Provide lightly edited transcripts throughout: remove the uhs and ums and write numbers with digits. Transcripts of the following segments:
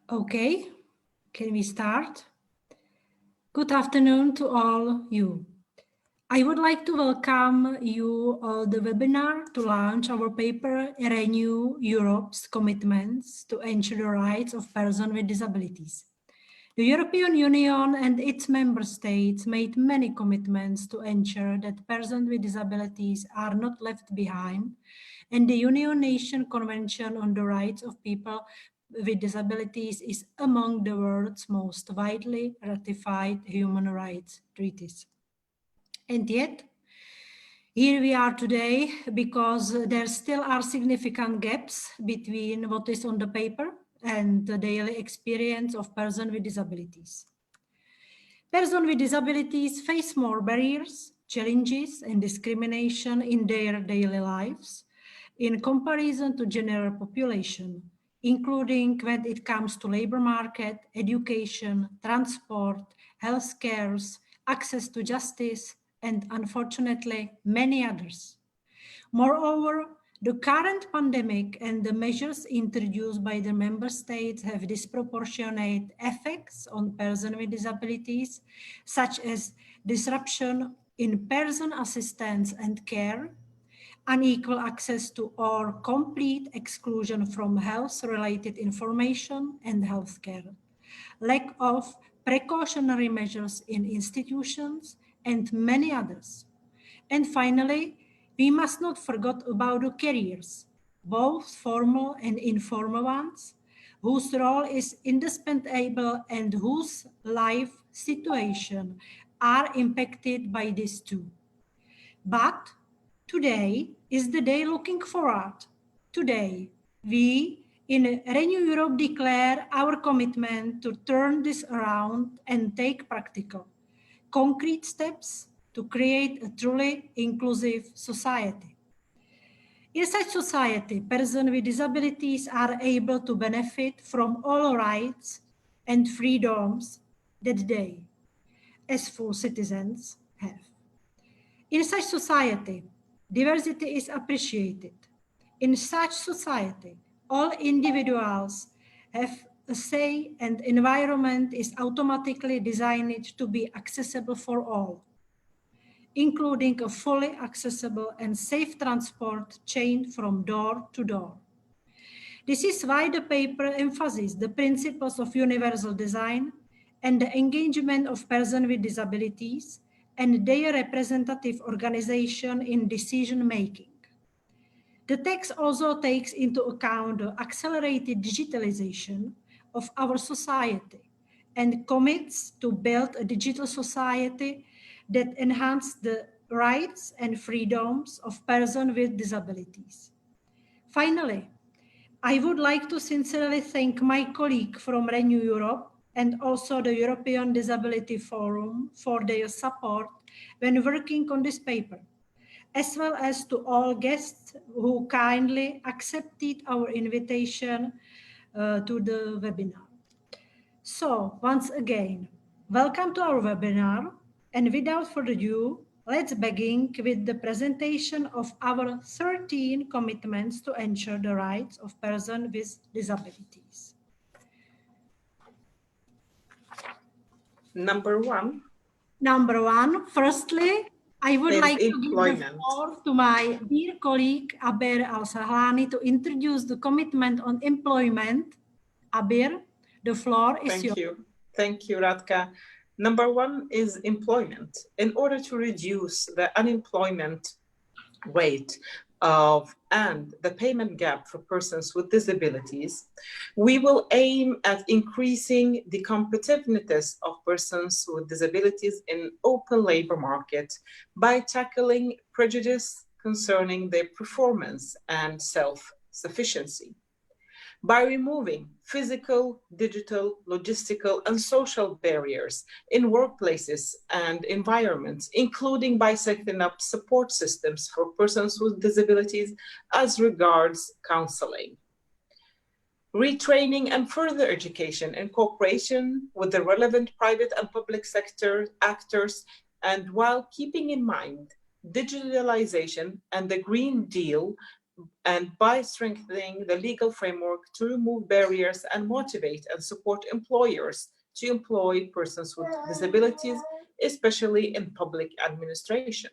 Okay, can we start? Good afternoon to all you. I would like to welcome you all the webinar to launch our paper Renew Europe's Commitments to Ensure the Rights of Persons with Disabilities. The European Union and its member states made many commitments to ensure that persons with disabilities are not left behind, and the United Nations Convention on the Rights of People with Disabilities is among the world's most widely ratified human rights treaties. And yet, here we are today because there still are significant gaps between what is on the paper and the daily experience of persons with disabilities. Persons with disabilities face more barriers, challenges, and discrimination in their daily lives in comparison to general population, including when it comes to labor market, education, transport, healthcare, access to justice, and unfortunately, many others. Moreover, the current pandemic and the measures introduced by the member states have disproportionate effects on persons with disabilities, such as disruption in person assistance and care, unequal access to or complete exclusion from health-related information and healthcare, lack of precautionary measures in institutions, and many others. And finally, we must not forget about the careers, both formal and informal ones, whose role is indispensable and whose life situation are impacted by this too. But today is the day looking forward. Today, we in Renew Europe declare our commitment to turn this around and take practical, concrete steps to create a truly inclusive society. In such society, persons with disabilities are able to benefit from all rights and freedoms that they, as full citizens, have. In such society, diversity is appreciated. In such society, all individuals have a say and environment is automatically designed to be accessible for all, including a fully accessible and safe transport chain from door to door. This is why the paper emphasizes the principles of universal design and the engagement of persons with disabilities and their representative organization in decision-making. The text also takes into account the accelerated digitalization of our society and commits to build a digital society that enhances the rights and freedoms of persons with disabilities. Finally, I would like to sincerely thank my colleague from Renew Europe and also the European Disability Forum for their support when working on this paper, as well as to all guests who kindly accepted our invitation to the webinar. So once again, welcome to our webinar, and without further ado, let's begin with the presentation of our 13 commitments to ensure the rights of persons with disabilities. Number one, firstly, I would like to give the employment. floor to my dear colleague, Aber Al-Sahlani, to introduce the commitment on employment. Aber, the floor is yours. Thank you, Radka. Number one is employment. In order to reduce the unemployment rate and the payment gap for persons with disabilities, we will aim at increasing the competitiveness of persons with disabilities in open labor market by tackling prejudice concerning their performance and self-sufficiency. By removing physical, digital, logistical, and social barriers in workplaces and environments, including by setting up support systems for persons with disabilities as regards counseling. Retraining and further education in cooperation with the relevant private and public sector actors, and while keeping in mind digitalization and the Green Deal by strengthening the legal framework to remove barriers and motivate and support employers to employ persons with disabilities, especially in public administration.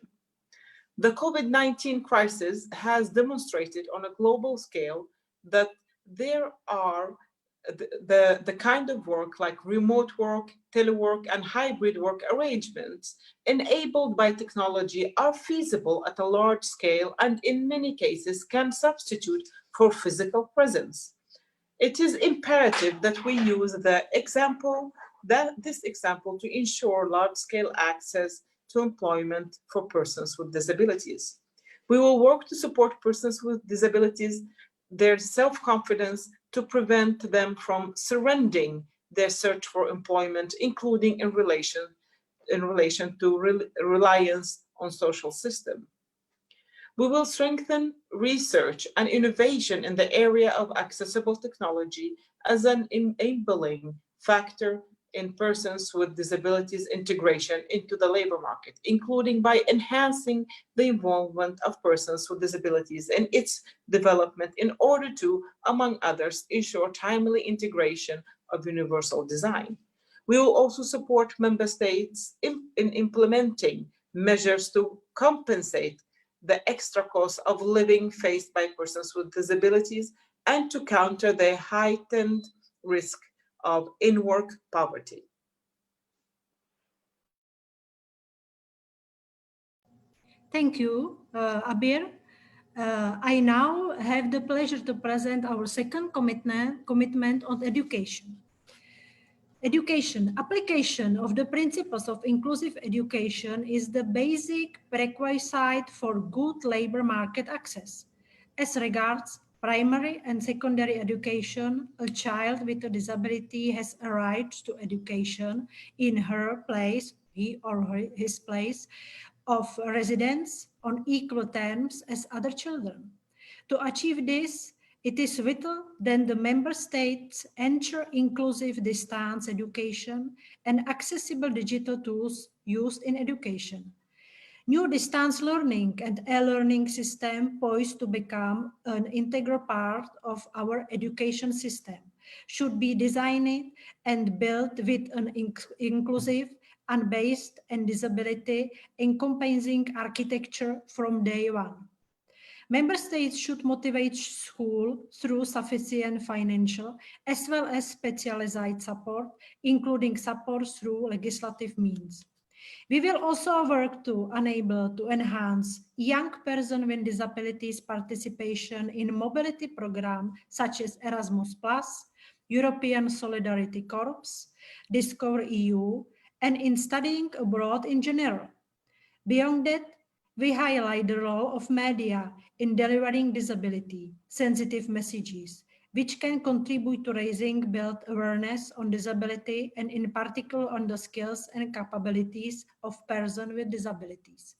The COVID-19 crisis has demonstrated on a global scale that there are the kind of work like remote work, telework, and hybrid work arrangements enabled by technology are feasible at a large scale and in many cases can substitute for physical presence. It is imperative that we use this example to ensure large-scale access to employment for persons with disabilities. We will work to support persons with disabilities, their self-confidence, to prevent them from surrendering their search for employment, including in relation to reliance on social system. We will strengthen research and innovation in the area of accessible technology as an enabling factor in persons with disabilities integration into the labor market, including by enhancing the involvement of persons with disabilities in its development in order to, among others, ensure timely integration of universal design. We will also support member states in implementing measures to compensate the extra cost of living faced by persons with disabilities and to counter the heightened risk of in-work poverty. Thank you, Abir. I now have the pleasure to present our second commitment on education. Education, application of the principles of inclusive education is the basic prerequisite for good labor market access. As regards primary and secondary education, a child with a disability has a right to education in her place, he or his place of residence on equal terms as other children. To achieve this, it is vital that the member states ensure inclusive distance education and accessible digital tools used in education. New distance learning and e-learning system poised to become an integral part of our education system should be designed and built with an inclusive and based on disability encompassing architecture from day one. Member states should motivate school through sufficient financial as well as specialized support, including support through legislative means. We will also work to enable to enhance young person with disabilities participation in mobility programs such as Erasmus+, European Solidarity Corps, Discover EU, and in studying abroad in general. Beyond that, we highlight the role of media in delivering disability-sensitive messages, which can contribute to raising build awareness on disability and in particular on the skills and capabilities of persons with disabilities.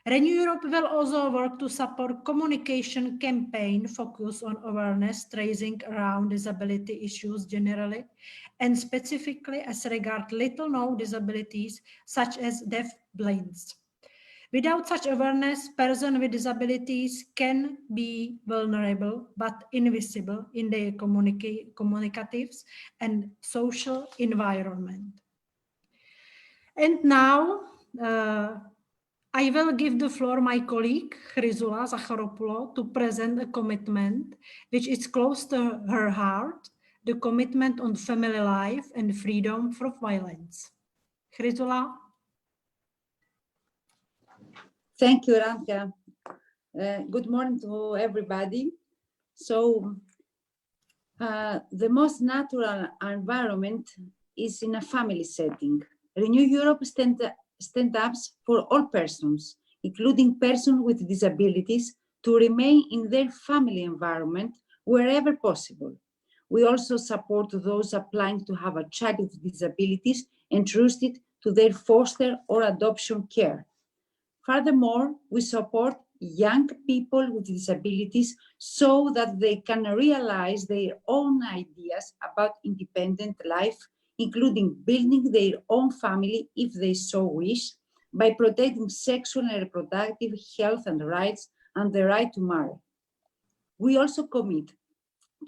Renew Europe will also work to support communication campaign focused on awareness raising around disability issues generally and specifically as regard little-known disabilities such as deaf-blinds. Without such awareness, persons with disabilities can be vulnerable but invisible in their communicative and social environment. And now, I will give the floor my colleague, Chrysoula Zacharopoulou, to present a commitment which is close to her heart, the commitment on family life and freedom from violence. Chrysoula. Thank you, Radka. Good morning to everybody. So, the most natural environment is in a family setting. Renew Europe stands up for all persons, including persons with disabilities, to remain in their family environment wherever possible. We also support those applying to have a child with disabilities entrusted to their foster or adoption care. Furthermore, we support young people with disabilities so that they can realize their own ideas about independent life, including building their own family if they so wish, by protecting sexual and reproductive health and rights and the right to marry. We also commit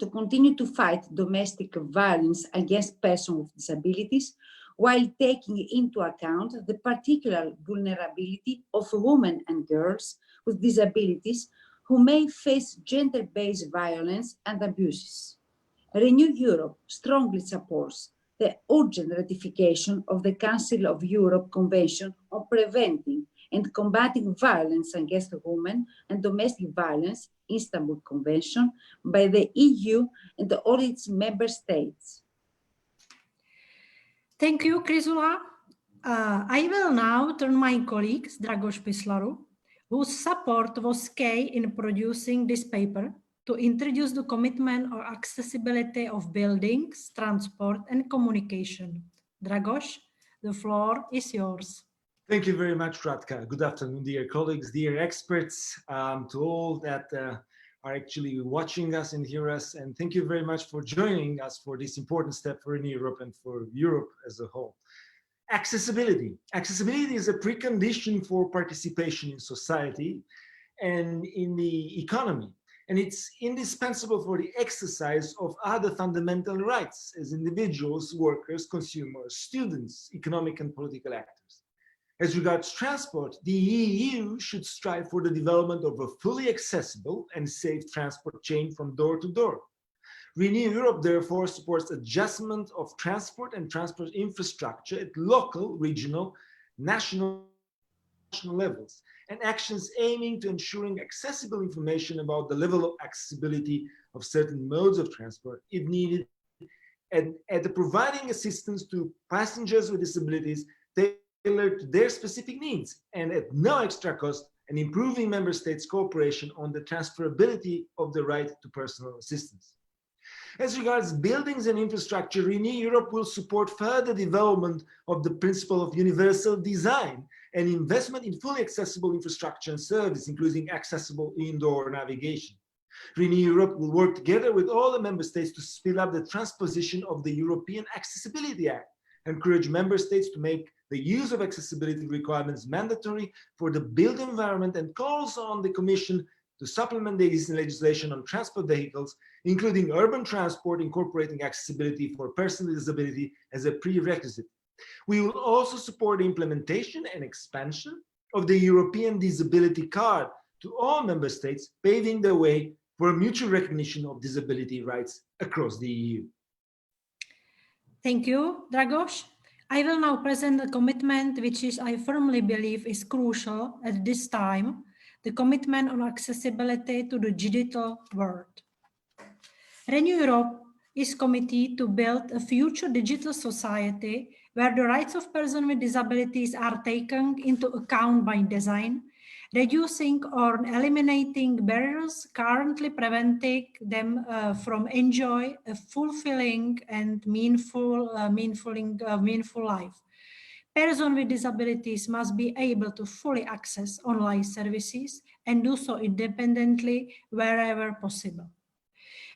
to continue to fight domestic violence against persons with disabilities while taking into account the particular vulnerability of women and girls with disabilities who may face gender-based violence and abuses. Renew Europe strongly supports the urgent ratification of the Council of Europe Convention on Preventing and Combating Violence Against Women and Domestic Violence, Istanbul Convention, by the EU and all its member states. Thank you, Chrysula. I will now turn my colleagues, Dragos Pislaru, whose support was key in producing this paper, to introduce the commitment or accessibility of buildings, transport, and communication. Dragos, the floor is yours. Thank you very much, Radka. Good afternoon, dear colleagues, dear experts, to all that are actually watching us and hear us. And thank you very much for joining us for this important step for Europe and for Europe as a whole. Accessibility. Accessibility is a precondition for participation in society and in the economy. And it's indispensable for the exercise of other fundamental rights as individuals, workers, consumers, students, economic and political actors. As regards transport, the EU should strive for the development of a fully accessible and safe transport chain from door to door. Renew Europe, therefore, supports adjustment of transport and transport infrastructure at local, regional, national levels, and actions aiming to ensuring accessible information about the level of accessibility of certain modes of transport, if needed, and at providing assistance to passengers with disabilities tailored to their specific needs and at no extra cost, and improving member states' cooperation on the transferability of the right to personal assistance. As regards buildings and infrastructure, Renew Europe will support further development of the principle of universal design and investment in fully accessible infrastructure and service, including accessible indoor navigation. Renew Europe will work together with all the member states to speed up the transposition of the European Accessibility Act, encourage member states to make the use of accessibility requirements mandatory for the built environment, and calls on the Commission to supplement the existing legislation on transport vehicles, including urban transport, incorporating accessibility for persons with disability as a prerequisite. We will also support the implementation and expansion of the European Disability Card to all member states, paving the way for a mutual recognition of disability rights across the EU. Thank you, Dragos. I will now present a commitment which I firmly believe is crucial at this time, the commitment on accessibility to the digital world. Renew Europe is committed to build a future digital society where the rights of persons with disabilities are taken into account by design, reducing or eliminating barriers currently preventing them from enjoy a fulfilling and meaningful life. Persons with disabilities must be able to fully access online services and do so independently wherever possible.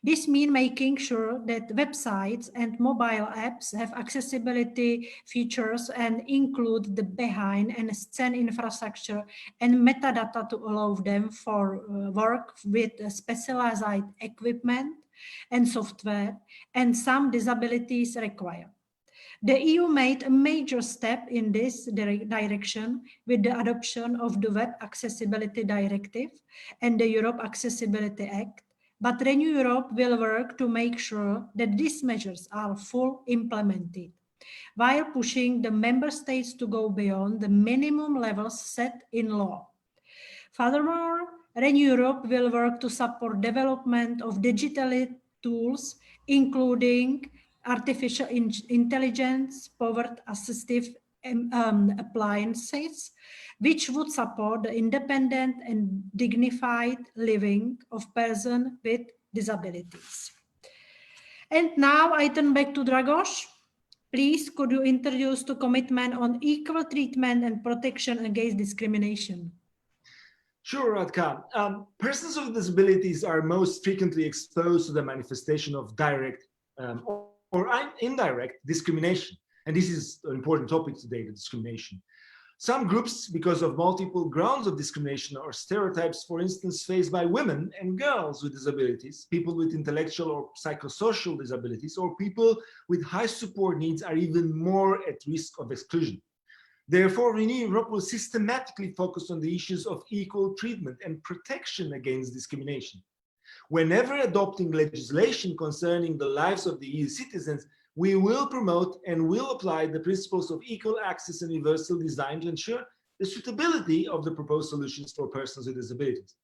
This means making sure that websites and mobile apps have accessibility features and include the behind and scene infrastructure and metadata to allow them for work with specialized equipment and software, and some disabilities require. The EU made a major step in this direction with the adoption of the Web Accessibility Directive and the Europe Accessibility Act, but Renew Europe will work to make sure that these measures are fully implemented, while pushing the member states to go beyond the minimum levels set in law. Furthermore, Renew Europe will work to support development of digital tools, including artificial intelligence-powered assistive appliances, which would support the independent and dignified living of persons with disabilities. And now I turn back to Dragos. Please, could you introduce the commitment on equal treatment and protection against discrimination? Sure, Radka. Persons with disabilities are most frequently exposed to the manifestation of direct or indirect discrimination. And this is an important topic today, the discrimination. Some groups, because of multiple grounds of discrimination or stereotypes, for instance, faced by women and girls with disabilities, people with intellectual or psychosocial disabilities, or people with high support needs are even more at risk of exclusion. Therefore, Renew Europe will systematically focus on the issues of equal treatment and protection against discrimination. Whenever adopting legislation concerning the lives of the EU citizens, we will promote and will apply the principles of equal access and universal design to ensure the suitability of the proposed solutions for persons with disabilities.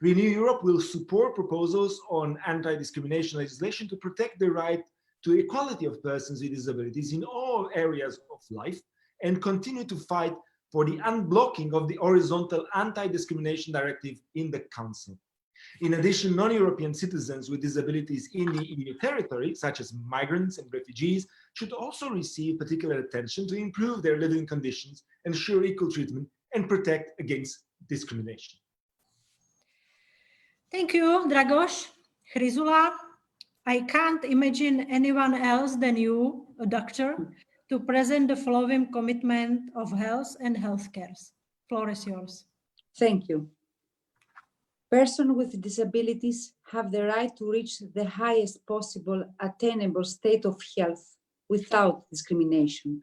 Renew Europe will support proposals on anti-discrimination legislation to protect the right to equality of persons with disabilities in all areas of life, and continue to fight for the unblocking of the horizontal anti-discrimination directive in the Council. In addition, non-European citizens with disabilities in the EU territory, such as migrants and refugees, should also receive particular attention to improve their living conditions, ensure equal treatment, and protect against discrimination. Thank you, Dragos. Chryzula, I can't imagine anyone else than you, a doctor, to present the following commitment of health and healthcare. Floor is yours. Thank you. Persons with disabilities have the right to reach the highest possible attainable state of health without discrimination.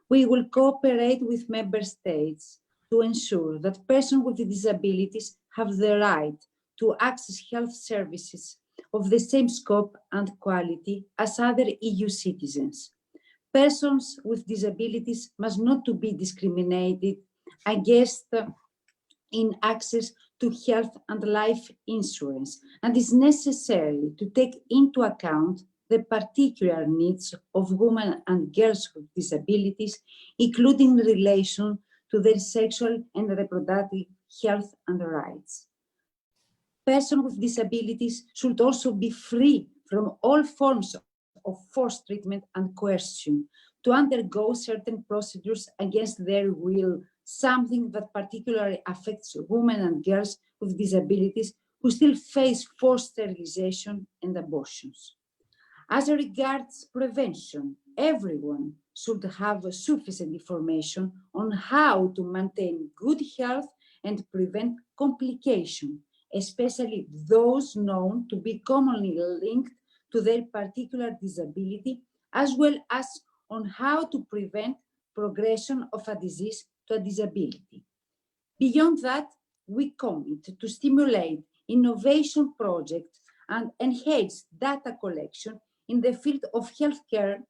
We will cooperate with member states to ensure that persons with disabilities have the right to access health services of the same scope and quality as other EU citizens. Persons with disabilities must not be discriminated against in access to health and life insurance, and is necessary to take into account the particular needs of women and girls with disabilities, including in relation to their sexual and reproductive health and rights. Persons with disabilities should also be free from all forms of forced treatment and coercion, to undergo certain procedures against their will, something that particularly affects women and girls with disabilities who still face forced sterilization and abortions. As regards prevention, everyone should have sufficient information on how to maintain good health and prevent complications, especially those known to be commonly linked to their particular disability, as well as on how to prevent progression of a disease to a disability. Beyond that, we commit to stimulate innovation projects and enhance data collection in the field of healthcare,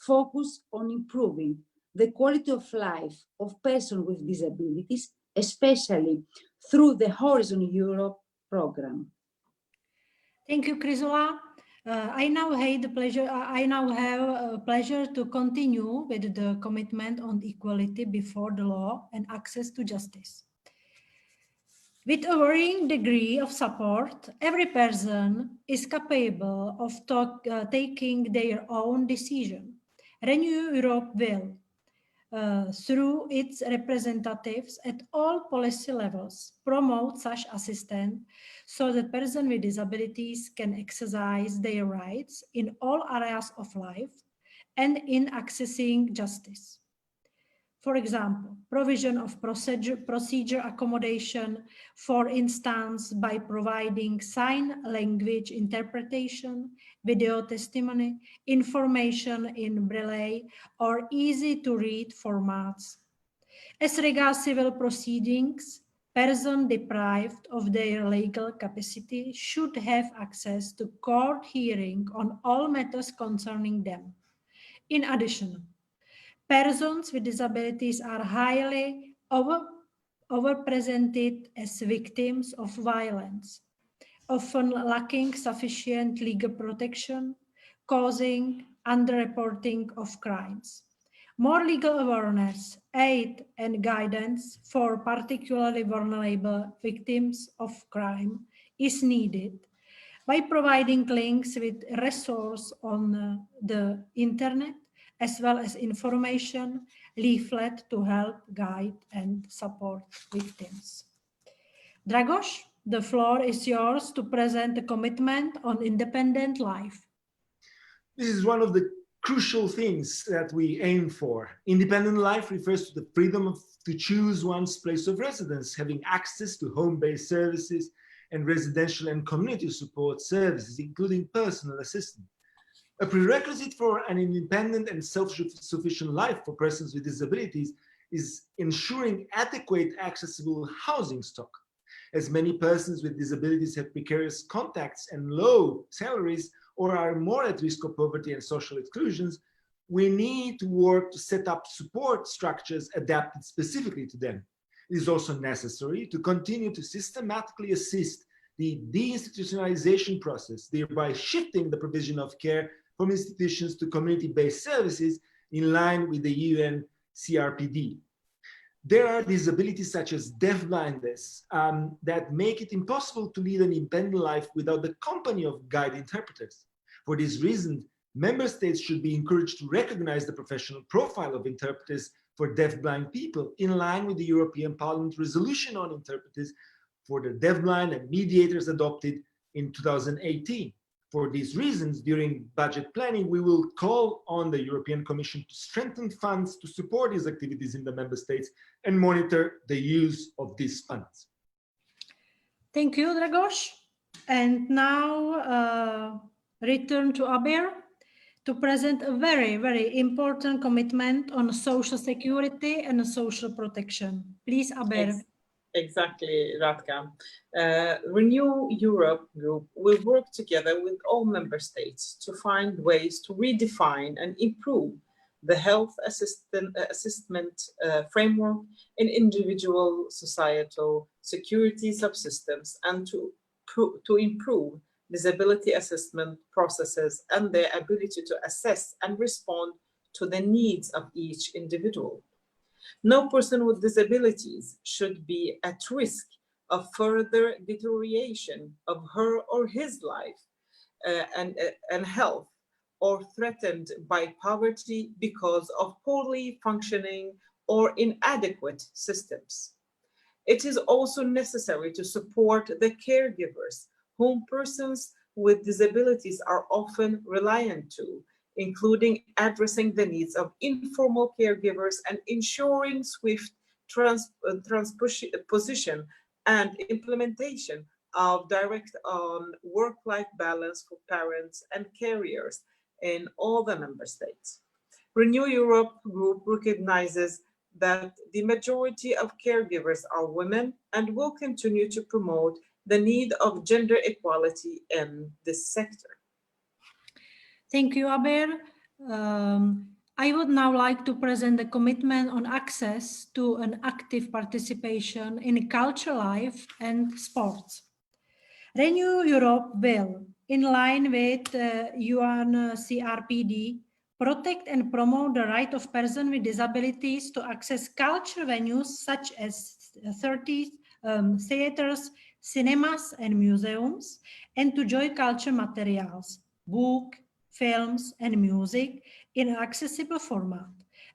focused on improving the quality of life of persons with disabilities, especially through the Horizon Europe program. Thank you, Chryzula. I now have a pleasure to continue with the commitment on equality before the law and access to justice. With a varying degree of support, every person is capable of taking their own decision. Renew Europe will, through its representatives at all policy levels, promote such assistance so that persons with disabilities can exercise their rights in all areas of life and in accessing justice. For example, provision of procedure accommodation, for instance, by providing sign language interpretation, video testimony, information in Braille, or easy-to-read formats. As regards civil proceedings, persons deprived of their legal capacity should have access to court hearing on all matters concerning them. In addition, persons with disabilities are highly overrepresented as victims of violence, often lacking sufficient legal protection, causing underreporting of crimes. More legal awareness, aid, and guidance for particularly vulnerable victims of crime is needed by providing links with resources on the internet, as well as information leaflet to help guide and support victims. Dragos, the floor is yours to present the commitment on independent life. This is one of the crucial things that we aim for. Independent life refers to the freedom to choose one's place of residence, having access to home-based services and residential and community support services, including personal assistance. A prerequisite for an independent and self-sufficient life for persons with disabilities is ensuring adequate accessible housing stock. As many persons with disabilities have precarious contacts and low salaries or are more at risk of poverty and social exclusions, we need to work to set up support structures adapted specifically to them. It is also necessary to continue to systematically assist the deinstitutionalization process, thereby shifting the provision of care from institutions to community-based services in line with the UN CRPD. There are disabilities such as deafblindness that make it impossible to lead an independent life without the company of guide interpreters. For this reason, member states should be encouraged to recognize the professional profile of interpreters for deafblind people in line with the European Parliament resolution on interpreters for the deafblind and mediators adopted in 2018. For these reasons, during budget planning, we will call on the European Commission to strengthen funds to support these activities in the member states and monitor the use of these funds. Thank you, Dragos. And now return to Abir to present a very, very important commitment on social security and social protection. Please, Abir. Exactly, Radka. Renew Europe Group will work together with all member states to find ways to redefine and improve the health assessment framework in individual societal security subsystems and to improve disability assessment processes and their ability to assess and respond to the needs of each individual. No person with disabilities should be at risk of further deterioration of her or his life and health, or threatened by poverty because of poorly functioning or inadequate systems. It is also necessary to support the caregivers whom persons with disabilities are often reliant to, including addressing the needs of informal caregivers and ensuring swift transposition and implementation of direct work-life balance for parents and carriers in all the member states. Renew Europe Group recognizes that the majority of caregivers are women and will continue to promote the need of gender equality in this sector. Thank you, Abir. I would now like to present the commitment on access to an active participation in cultural life and sports. Renew Europe will, in line with UN CRPD, protect and promote the right of persons with disabilities to access cultural venues such as theaters, cinemas, and museums, and to enjoy culture materials, books, films, and music in an accessible format,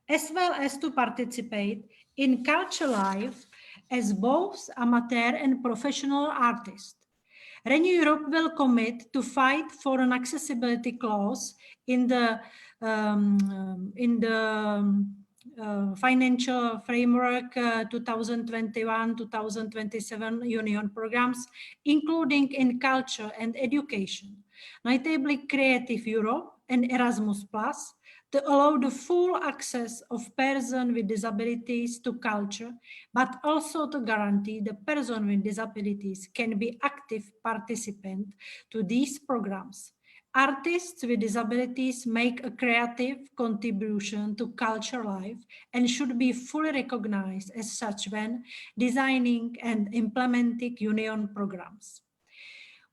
as well as to participate in cultural life as both amateur and professional artists. Renew Europe will commit to fight for an accessibility clause in the financial framework 2021-2027 union programs, including in culture and education, notably Creative Europe and Erasmus+, to allow the full access of persons with disabilities to culture, but also to guarantee the person with disabilities can be active participant to these programs. Artists with disabilities make a creative contribution to cultural life and should be fully recognized as such when designing and implementing union programs.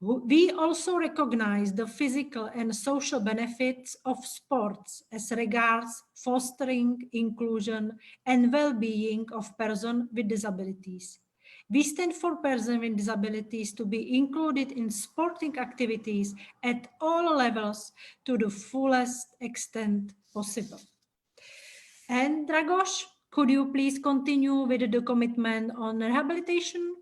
We also recognize the physical and social benefits of sports as regards fostering inclusion and well-being of persons with disabilities. We stand for persons with disabilities to be included in sporting activities at all levels to the fullest extent possible. And Dragos, could you please continue with the commitment on rehabilitation?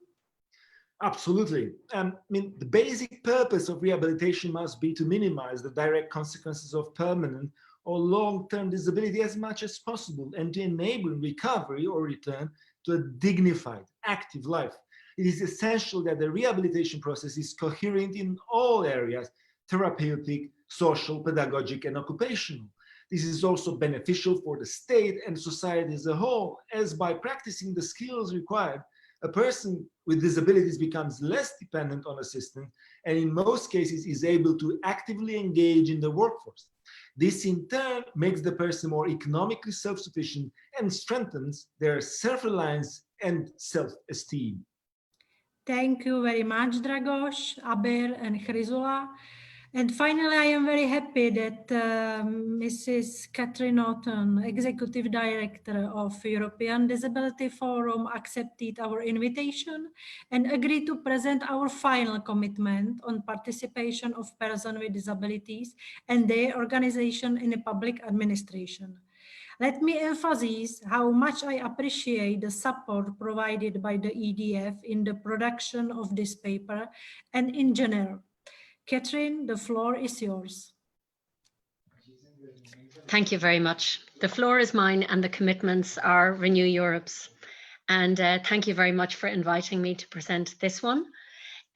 Absolutely. I mean, the basic purpose of rehabilitation must be to minimize the direct consequences of permanent or long-term disability as much as possible and to enable recovery or return to a dignified, active life. It is essential that the rehabilitation process is coherent in all areas: therapeutic, social, pedagogic, and occupational. This is also beneficial for the state and society as a whole, as by practicing the skills required, a person with disabilities becomes less dependent on assistance and in most cases is able to actively engage in the workforce. This in turn makes the person more economically self-sufficient and strengthens their self-reliance and self-esteem. Thank you very much, Dragos, Aber, and Chryzula. And finally, I am very happy that Mrs. Catherine Norton, Executive Director of European Disability Forum, accepted our invitation and agreed to present our final commitment on participation of persons with disabilities and their organization in the public administration. Let me emphasize how much I appreciate the support provided by the EDF in the production of this paper and in general. Catherine, the floor is yours. Thank you very much. The floor is mine and the commitments are Renew Europe's. And thank you very much for inviting me to present this one.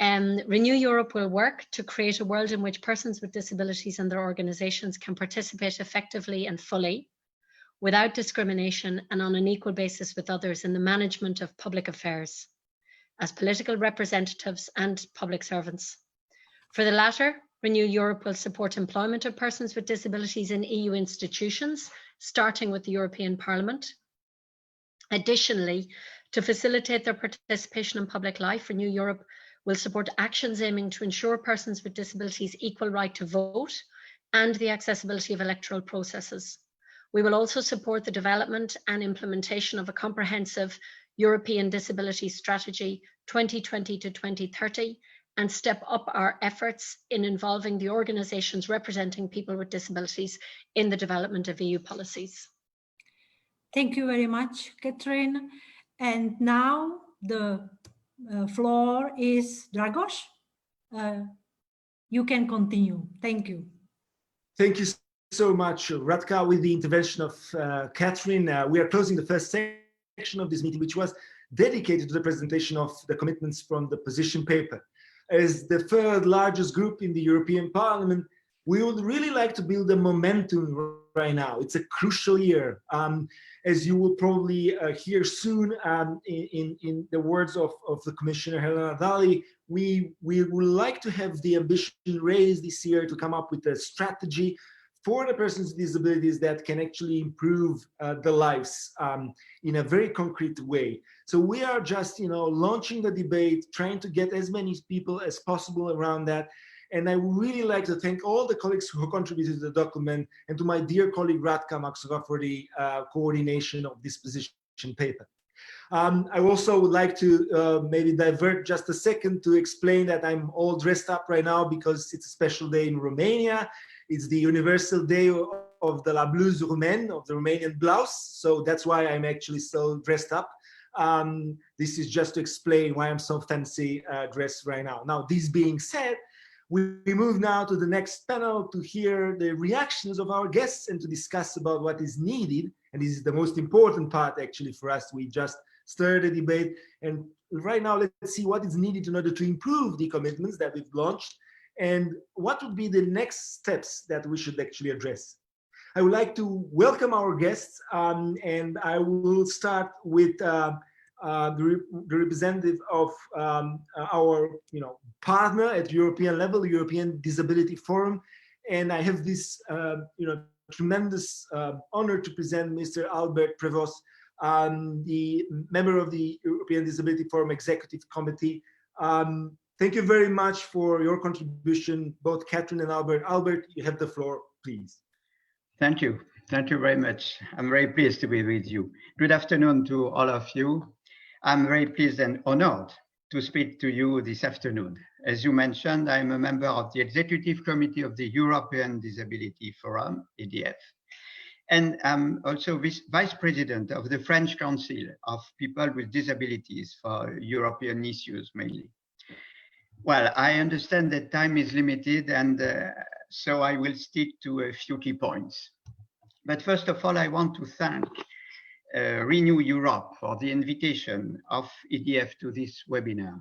Renew Europe will work to create a world in which persons with disabilities and their organizations can participate effectively and fully, without discrimination and on an equal basis with others in the management of public affairs, as political representatives and public servants. For the latter, Renew Europe will support employment of persons with disabilities in EU institutions, starting with the European Parliament. Additionally, to facilitate their participation in public life, Renew Europe will support actions aiming to ensure persons with disabilities equal right to vote and the accessibility of electoral processes. We will also support the development and implementation of a comprehensive European Disability Strategy 2020 to 2030 and step up our efforts in involving the organisations representing people with disabilities in the development of EU policies. Thank you very much, Catherine. And now the floor is Dragos. You can continue. Thank you. Thank you so much, Radka. With the intervention of Catherine, we are closing the first section of this meeting, which was dedicated to the presentation of the commitments from the position paper. As the third largest group in the European Parliament, we would really like to build a momentum right now. It's a crucial year. As you will probably hear soon in the words of the Commissioner Helena Dalli, we would like to have the ambition raised this year to come up with a strategy for the persons with disabilities that can actually improve the lives in a very concrete way. So we are just, launching the debate, trying to get as many people as possible around that. And I would really like to thank all the colleagues who contributed to the document and to my dear colleague Radka Maxová for the coordination of this position paper. I also would like to maybe divert just a second to explain that I'm all dressed up right now because it's a special day in Romania. It's the Universal Day of the La Blouse Roumaine, of the Romanian blouse. So that's why I'm actually so dressed up. This is just to explain why I'm so fancy dressed right now. Now, this being said, we move now to the next panel to hear the reactions of our guests and to discuss about what is needed. And this is the most important part actually for us. We just started a debate. And right now, let's see what is needed in order to improve the commitments that we've launched and what would be the next steps that we should actually address. I would like to welcome our guests and I will start with the representative of our partner at European level, the European Disability Forum. And I have this tremendous honor to present Mr. Albert Prevost, the member of the European Disability Forum Executive Committee. Thank you very much for your contribution, both Catherine and Albert. Albert, you have the floor, please. Thank you. Thank you very much. I'm very pleased to be with you. Good afternoon to all of you. I'm very pleased and honored to speak to you this afternoon. As you mentioned, I'm a member of the Executive Committee of the European Disability Forum, EDF. And I'm also Vice President of the French Council of People with Disabilities for European issues mainly. Well, I understand that time is limited, and so I will stick to a few key points. But first of all, I want to thank Renew Europe for the invitation of EDF to this webinar,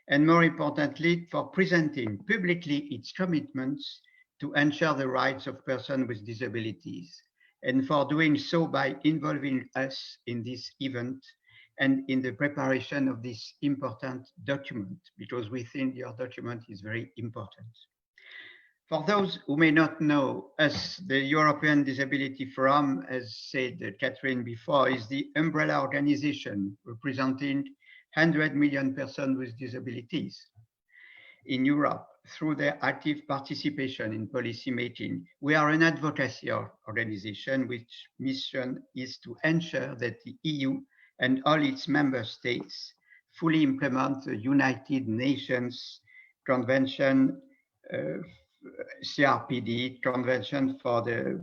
and more importantly, for presenting publicly its commitments to ensure the rights of persons with disabilities, and for doing so by involving us in this event and in the preparation of this important document, because we think your document is very important. For those who may not know us, the European Disability Forum, as said Catherine before, is the umbrella organization representing 100 million persons with disabilities in Europe through their active participation in policy making. We are an advocacy organization which mission is to ensure that the EU and all its member states fully implement the United Nations Convention, CRPD, Convention for the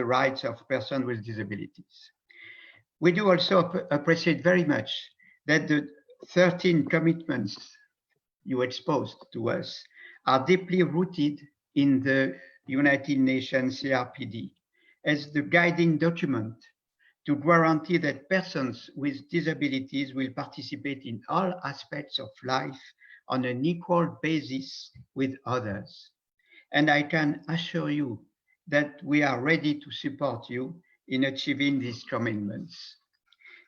rights of persons with disabilities. We do also appreciate very much that the 13 commitments you exposed to us are deeply rooted in the United Nations CRPD as the guiding document to guarantee that persons with disabilities will participate in all aspects of life on an equal basis with others. And I can assure you that we are ready to support you in achieving these commitments.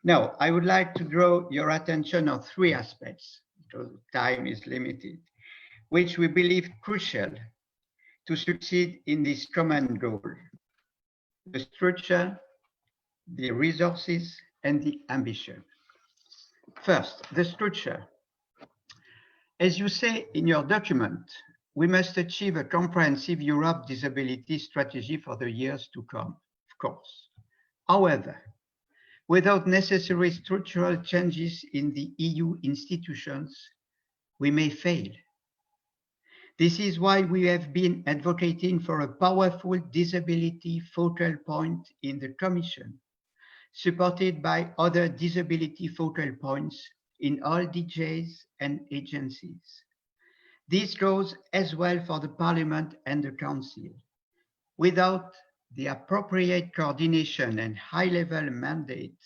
Now, I would like to draw your attention on 3 aspects, because time is limited, which we believe crucial to succeed in this common goal: the structure, the resources, and the ambition. First, the structure. As you say in your document, we must achieve a comprehensive Europe disability strategy for the years to come, of course. However, without necessary structural changes in the EU institutions, we may fail. This is why we have been advocating for a powerful disability focal point in the Commission, supported by other disability focal points in all DGs and agencies. This goes as well for the Parliament and the Council. Without the appropriate coordination and high-level mandate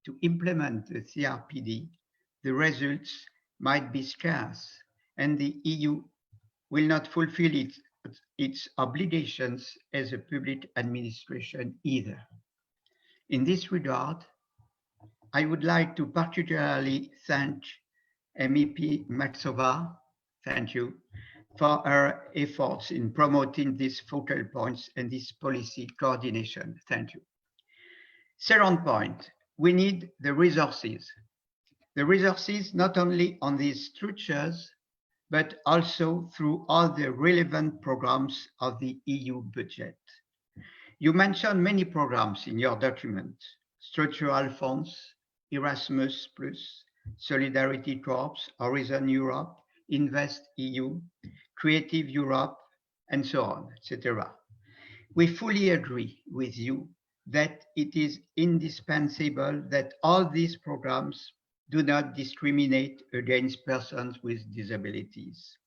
to implement the CRPD, the results might be scarce, and the EU will not fulfill its obligations as a public administration either. In this regard, I would like to particularly thank MEP Maxová, thank you, for her efforts in promoting these focal points and this policy coordination. Thank you. Second point, we need the resources. The resources not only on these structures, but also through all the relevant programs of the EU budget. You mentioned many programs in your document: structural funds, Erasmus+, Solidarity Corps, Horizon Europe, Invest EU, Creative Europe, and so on, etc. We fully agree with you that it is indispensable that all these programs do not discriminate against persons with disabilities,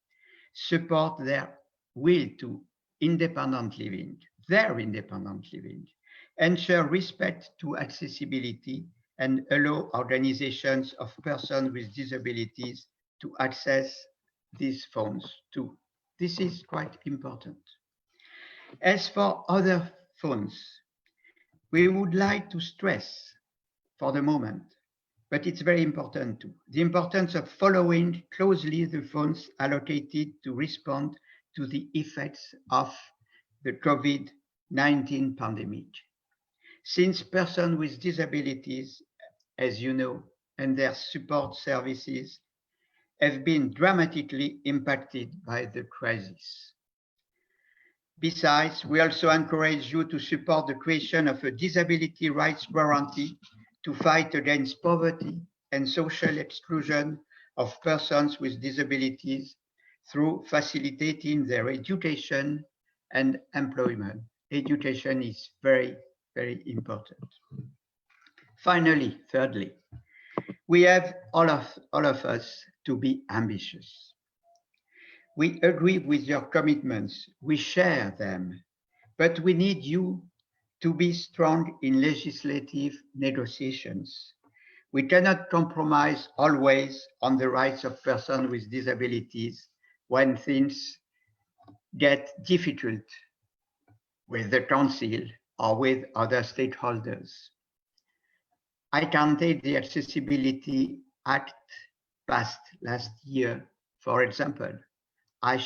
support their will to independent living, ensure respect to accessibility, and allow organizations of persons with disabilities to access these funds too. This is quite important. As for other funds, we would like to stress for the moment, but it's very important too, the importance of following closely the funds allocated to respond to the effects of the COVID-19 pandemic. Since persons with disabilities, as you know, and their support services have been dramatically impacted by the crisis. Besides, we also encourage you to support the creation of a disability rights guarantee to fight against poverty and social exclusion of persons with disabilities through facilitating their education and employment. Education is very, very important. Finally, thirdly, we have all of us to be ambitious. We agree with your commitments, we share them, but we need you to be strong in legislative negotiations. We cannot compromise always on the rights of persons with disabilities when things get difficult with the Council or with other stakeholders. I can take the Accessibility Act passed last year, for example. I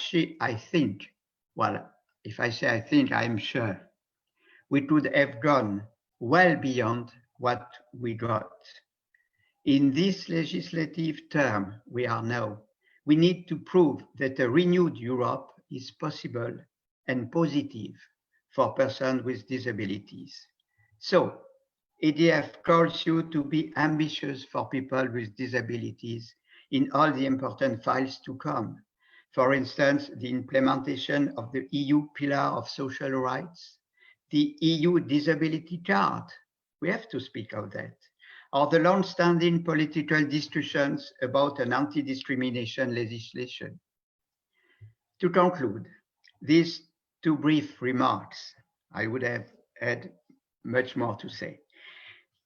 think, well, if I say I think, I'm sure, we could have gone well beyond what we got. In this legislative term we are now, we need to prove that a renewed Europe is possible and positive for persons with disabilities. So, EDF calls you to be ambitious for people with disabilities in all the important files to come. For instance, the implementation of the EU Pillar of Social Rights, the EU Disability Card, we have to speak of that, or the long-standing political discussions about an anti-discrimination legislation. To conclude, these two brief remarks, I would have had much more to say.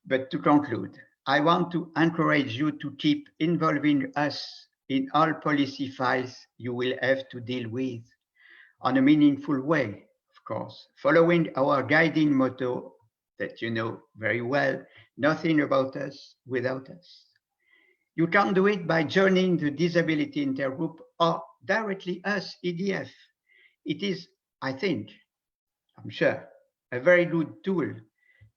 But to conclude, I want to encourage you to keep involving us in all policy files you will have to deal with on a meaningful way, of course, following our guiding motto that you know very well, nothing about us without us. You can do it by joining the Disability Intergroup or directly us, EDF. It is, I think, I'm sure, a very good tool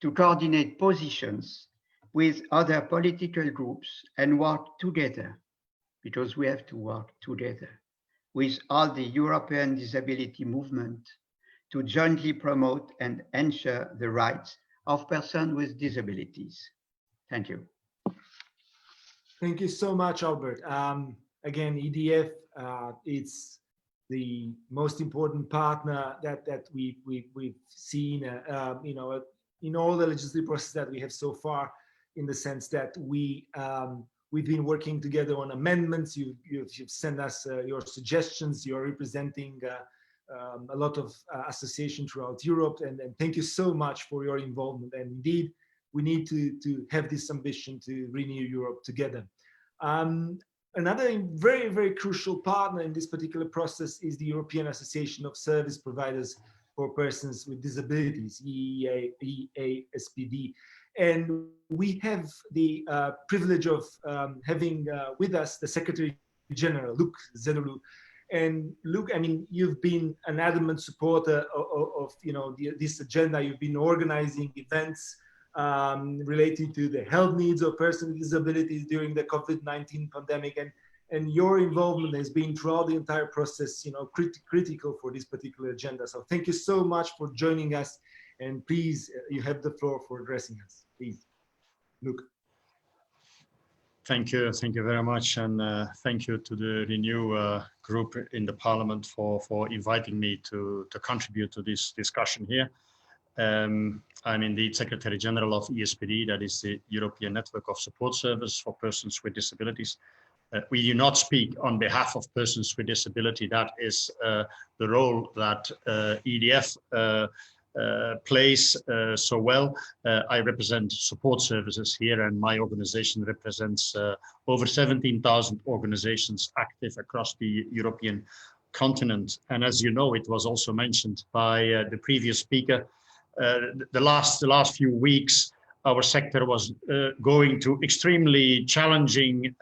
to coordinate positions with other political groups and work together, because we have to work together with all the European disability movement to jointly promote and ensure the rights of persons with disabilities. Thank you. Thank you so much, Albert. Again, EDF, it's the most important partner that we've seen, in all the legislative process that we have so far, in the sense that we've been working together on amendments. You've sent us your suggestions. You're representing a lot of associations throughout Europe, and thank you so much for your involvement. And indeed, we need to have this ambition to renew Europe together. Another very, very crucial partner in this particular process is the European Association of Service Providers for Persons with Disabilities, EASPD. And we have the privilege of having with us the Secretary General, Luc Zedolu. And Luc, I mean, you've been an adamant supporter of this agenda. You've been organizing events relating to the health needs of persons with disabilities during the COVID-19 pandemic, and your involvement has been throughout the entire process, critical for this particular agenda. So thank you so much for joining us, and please, you have the floor for addressing us. Please, Luc. Thank you very much, and thank you to the Renew group in the Parliament for inviting me to contribute to this discussion here. I'm indeed Secretary General of ESPD, that is the European Network of Support Services for Persons with Disabilities. We do not speak on behalf of persons with disability. That is the role that EDF plays so well. I represent support services here, and my organization represents over 17,000 organizations active across the European continent. And as you know, it was also mentioned by the previous speaker, the last few weeks, our sector was going through extremely challenging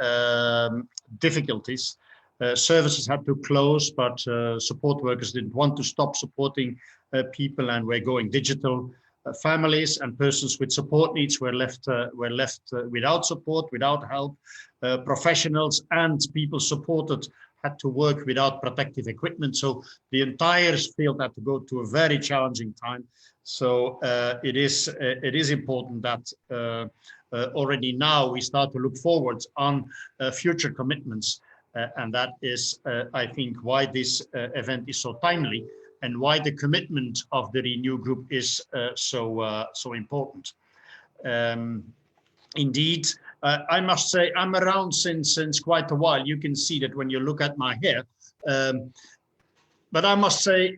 difficulties. Services had to close, but support workers didn't want to stop supporting people, and we're going digital. Families and persons with support needs were left without support, without help. Professionals and people supported had to work without protective equipment. So the entire field had to go through a very challenging time. So it is important that already now we start to look forward on future commitments. And that is, I think, why this event is so timely, and why the commitment of the Renew Group is so important. Indeed, I must say I'm around since quite a while. You can see that when you look at my hair. But I must say,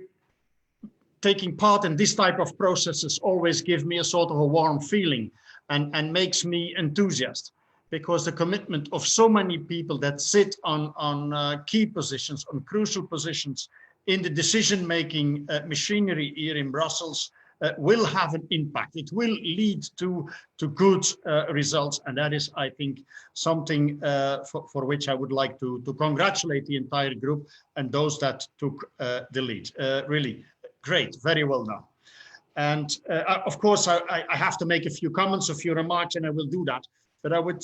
taking part in this type of processes always gives me a sort of a warm feeling and makes me enthusiastic, because the commitment of so many people that sit on key positions, on crucial positions in the decision-making machinery here in Brussels will have an impact. It will lead to good results, and that is, I think, something for which I would like to congratulate the entire group and those that took the lead. Really great, very well done. And of course, I have to make a few comments, a few remarks, and I will do that. But I would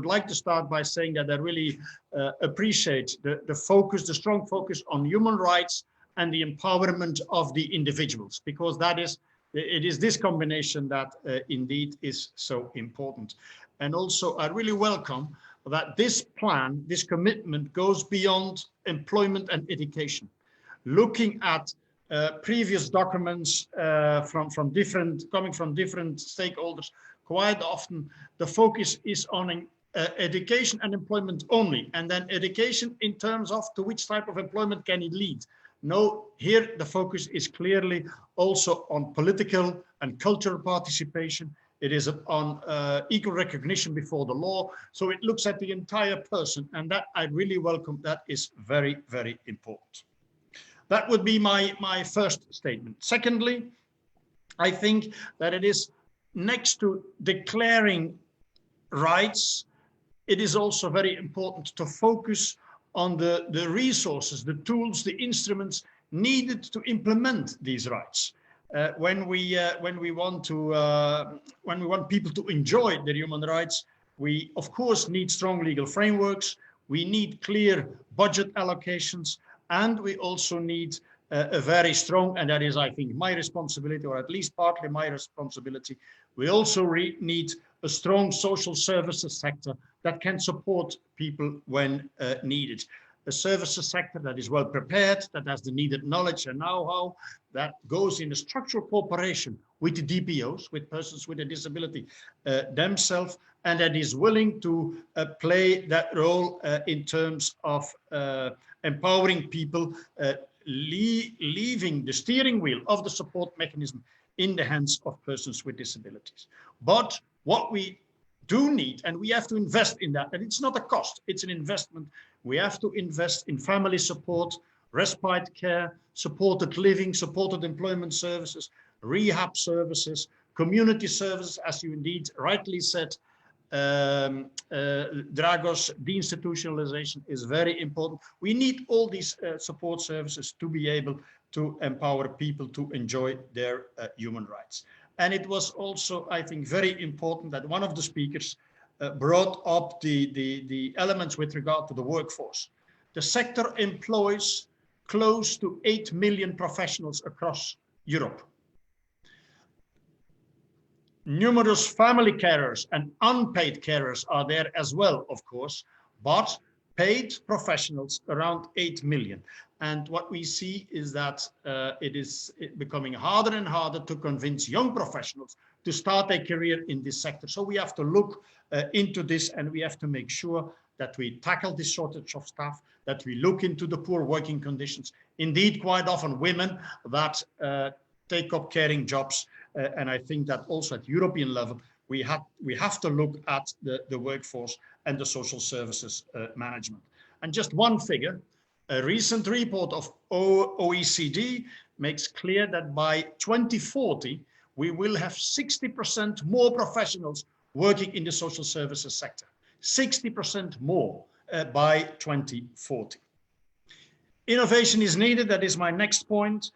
like to start by saying that I really appreciate the focus, the strong focus on human rights and the empowerment of the individuals, because it is this combination that indeed is so important. And also, I really welcome that this plan, this commitment goes beyond employment and education. Looking at previous documents coming from different stakeholders, quite often the focus is on education and employment only, and then education in terms of to which type of employment can it lead. No, here the focus is clearly also on political and cultural participation. It is on equal recognition before the law. So it looks at the entire person, and that I really welcome. That is very, very important. That would be my first statement. Secondly, I think that it is next to declaring rights, it is also very important to focus on the resources, the tools, the instruments needed to implement these rights. When we want people to enjoy their human rights, we of course need strong legal frameworks. We need clear budget allocations, and we also need a very strong, and that is, I think, my responsibility, or at least partly my responsibility. We also need a strong social services sector that can support people when needed. A services sector that is well prepared, that has the needed knowledge and know-how, that goes in a structural cooperation with the DPOs, with persons with a disability themselves, and that is willing to play that role in terms of empowering people, leaving the steering wheel of the support mechanism in the hands of persons with disabilities. But what we do need, and we have to invest in that, and it's not a cost, it's an investment. We have to invest in family support, respite care, supported living, supported employment services, rehab services, community services, as you indeed rightly said. Dragos, deinstitutionalization is very important. We need all these support services to be able to empower people to enjoy their human rights. And it was also, I think, very important that one of the speakers brought up the elements with regard to the workforce. The sector employs close to 8 million professionals across Europe. Numerous family carers and unpaid carers are there as well, of course, but paid professionals around 8 million. And what we see is that it is becoming harder and harder to convince young professionals to start a career in this sector. So we have to look into this, and we have to make sure that we tackle this shortage of staff, that we look into the poor working conditions. Indeed, quite often women that take up caring jobs. And I think that also at European level, we have to look at the workforce and the social services management. And just one figure, a recent report of OECD makes clear that by 2040, we will have 60% more professionals working in the social services sector, 60% more by 2040. Innovation is needed, that is my next point.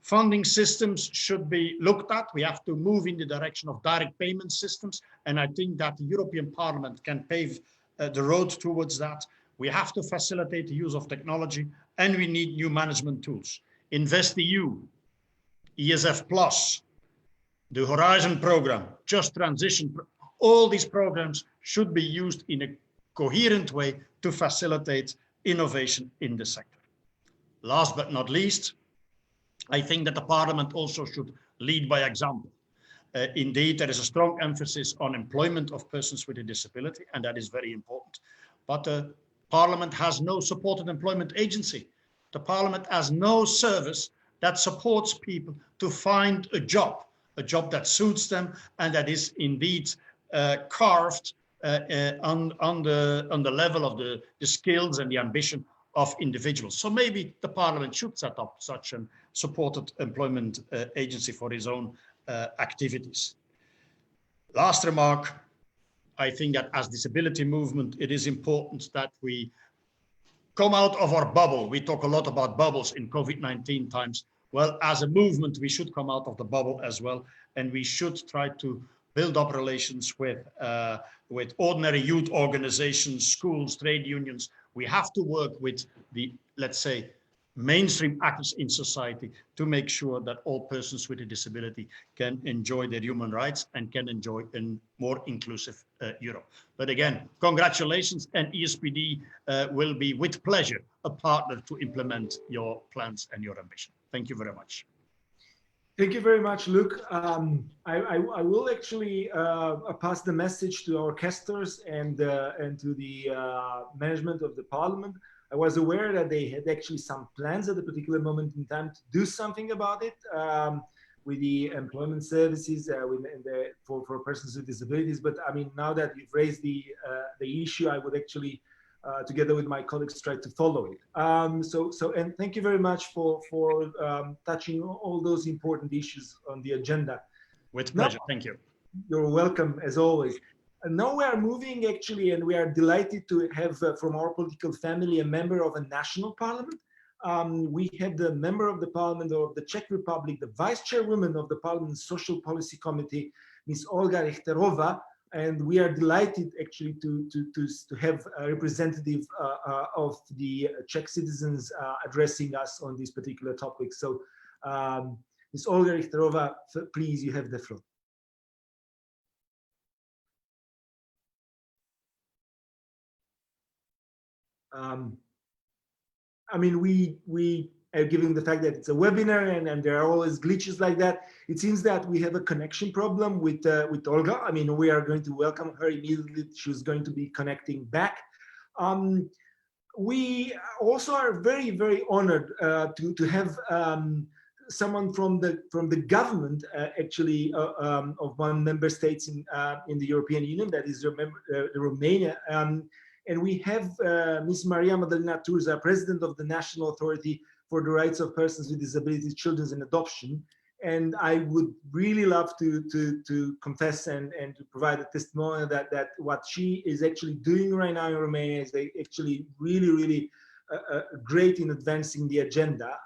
Funding systems should be looked at. We have to move in the direction of direct payment systems, and I think that the European Parliament can pave the road towards that. We have to facilitate the use of technology, and we need new management tools. InvestEU, ESF+, the Horizon program, Just Transition, all these programs should be used in a coherent way to facilitate innovation in the sector. Last but not least, I think that the Parliament also should lead by example. Indeed, there is a strong emphasis on employment of persons with a disability, and that is very important. But the Parliament has no supported employment agency. The Parliament has no service that supports people to find a job that suits them and that is indeed carved on the level of the skills and the ambition of individuals. So maybe the Parliament should set up such a supported employment agency for its own activities. Last remark, I think that as disability movement, it is important that we come out of our bubble. We talk a lot about bubbles in COVID-19 times. Well, as a movement, we should come out of the bubble as well, and we should try to build up relations with ordinary youth organizations, schools, trade unions. We have to work with the, let's say, mainstream actors in society to make sure that all persons with a disability can enjoy their human rights and can enjoy a more inclusive Europe. But again, congratulations, and ESPD will be with pleasure a partner to implement your plans and your ambition. Thank you very much. Thank you very much, Luke. I will actually pass the message to our casters and to the management of the Parliament. I was aware that they had actually some plans at a particular moment in time to do something about it with the employment services for persons with disabilities. But I mean, now that you've raised the issue, I would actually, together with my colleagues, try to follow it. And thank you very much for touching all those important issues on the agenda. With pleasure, thank you. You're welcome, as always. And now we are moving actually, and we are delighted to have from our political family a member of a national parliament. We had the member of the parliament of the Czech Republic, the vice chairwoman of the Parliament's Social Policy Committee, Ms. Olga Richterová, and we are delighted actually to have a representative of the Czech citizens addressing us on this particular topic. So, Ms. Olga Richterová, please, you have the floor. I mean, we are given the fact that it's a webinar and there are always glitches like that. It seems that we have a connection problem with Olga. I mean, we are going to welcome her immediately. She's going to be connecting back. We also are very, very honored to have someone from the government actually of one member states in the European Union, that is Romania. And we have Ms. Maria Madalina Turza, President of the National Authority for the Rights of Persons with Disabilities, Children and Adoption. And I would really love to confess and to provide a testimonial that what she is actually doing right now in Romania is actually really, really great in advancing the agenda.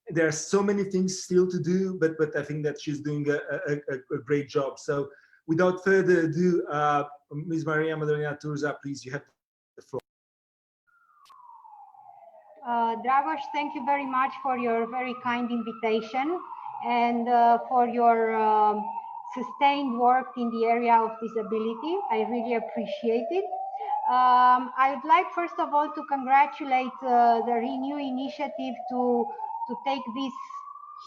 There are so many things still to do, but I think that she's doing a great job. So without further ado, Ms. Maria Madalina Turza, please, you have the floor. Dragos, thank you very much for your very kind invitation and for your sustained work in the area of disability. I really appreciate it. I would like, first of all, to congratulate the Renew initiative to take this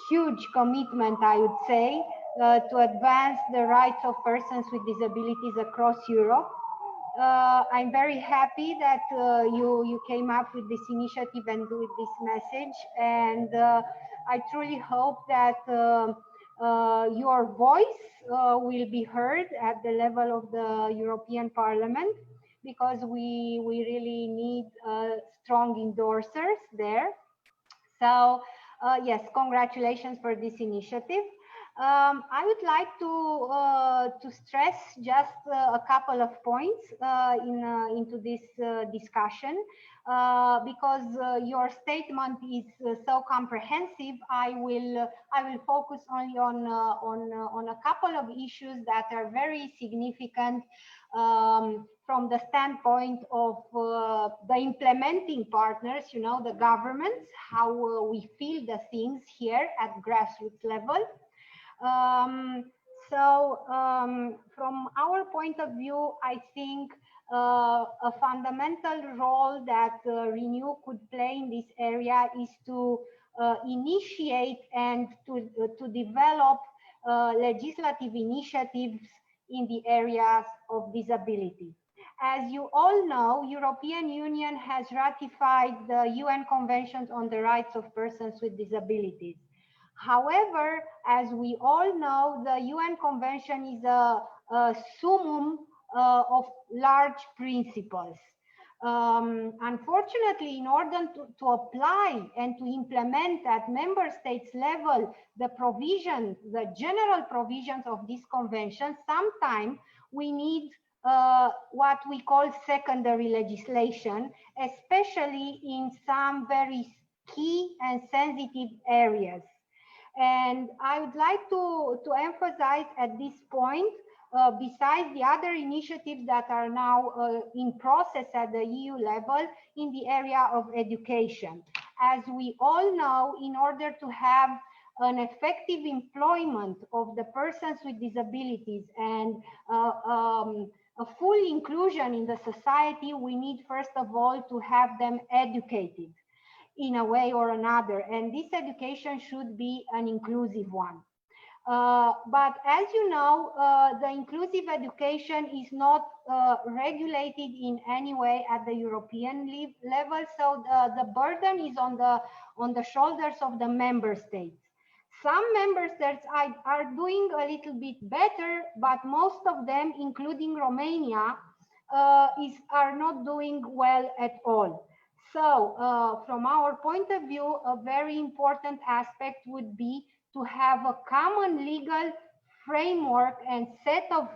huge commitment, I would say, to advance the rights of persons with disabilities across Europe. I'm very happy that you came up with this initiative and with this message, and I truly hope that your voice will be heard at the level of the European Parliament, because we really need strong endorsers there. So yes, congratulations for this initiative. I would like to stress just a couple of points into this discussion, because your statement is so comprehensive. I will focus only on a couple of issues that are very significant from the standpoint of the implementing partners, you know, the governments, how we feel the things here at grassroots level. From our point of view, I think a fundamental role that Renew could play in this area is to initiate and to develop legislative initiatives in the areas of disability. As you all know, European Union has ratified the UN Convention on the Rights of Persons with Disabilities. However, as we all know, the UN Convention is a summum of large principles. Unfortunately, in order to apply and to implement at member states level the provisions, the general provisions of this convention, sometimes we need what we call secondary legislation, especially in some very key and sensitive areas. And I would like to emphasize at this point, besides the other initiatives that are now in process at the EU level in the area of education. As we all know, in order to have an effective employment of the persons with disabilities and a full inclusion in the society, we need first of all to have them educated in a way or another, and this education should be an inclusive one. But as you know, the inclusive education is not regulated in any way at the European level, so the burden is on the shoulders of the member states. Some member states are doing a little bit better, but most of them, including Romania, are not doing well at all. So from our point of view, a very important aspect would be to have a common legal framework and set of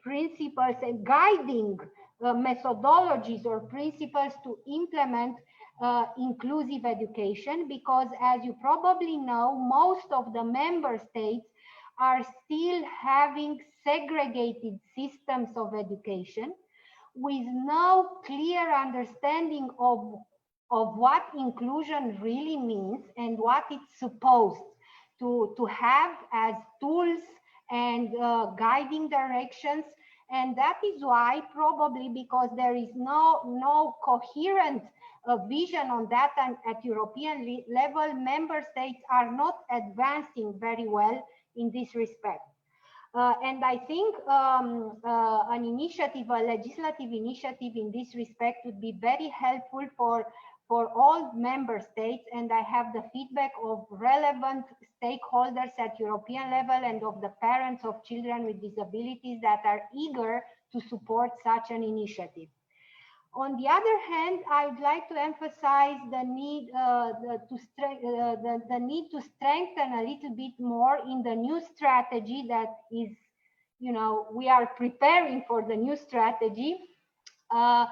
principles and guiding methodologies or principles to implement inclusive education, because as you probably know, most of the member states are still having segregated systems of education with no clear understanding of what inclusion really means and what it's supposed to have as tools and guiding directions. And that is why, probably because there is no coherent vision on that, and at European level, member states are not advancing very well in this respect. And I think an initiative, a legislative initiative in this respect would be very helpful for all member states. And I have the feedback of relevant stakeholders at European level and of the parents of children with disabilities that are eager to support such an initiative. On the other hand, I would like to emphasize the need to strengthen a little bit more in the new strategy that is, you know, we are preparing for the new strategy, the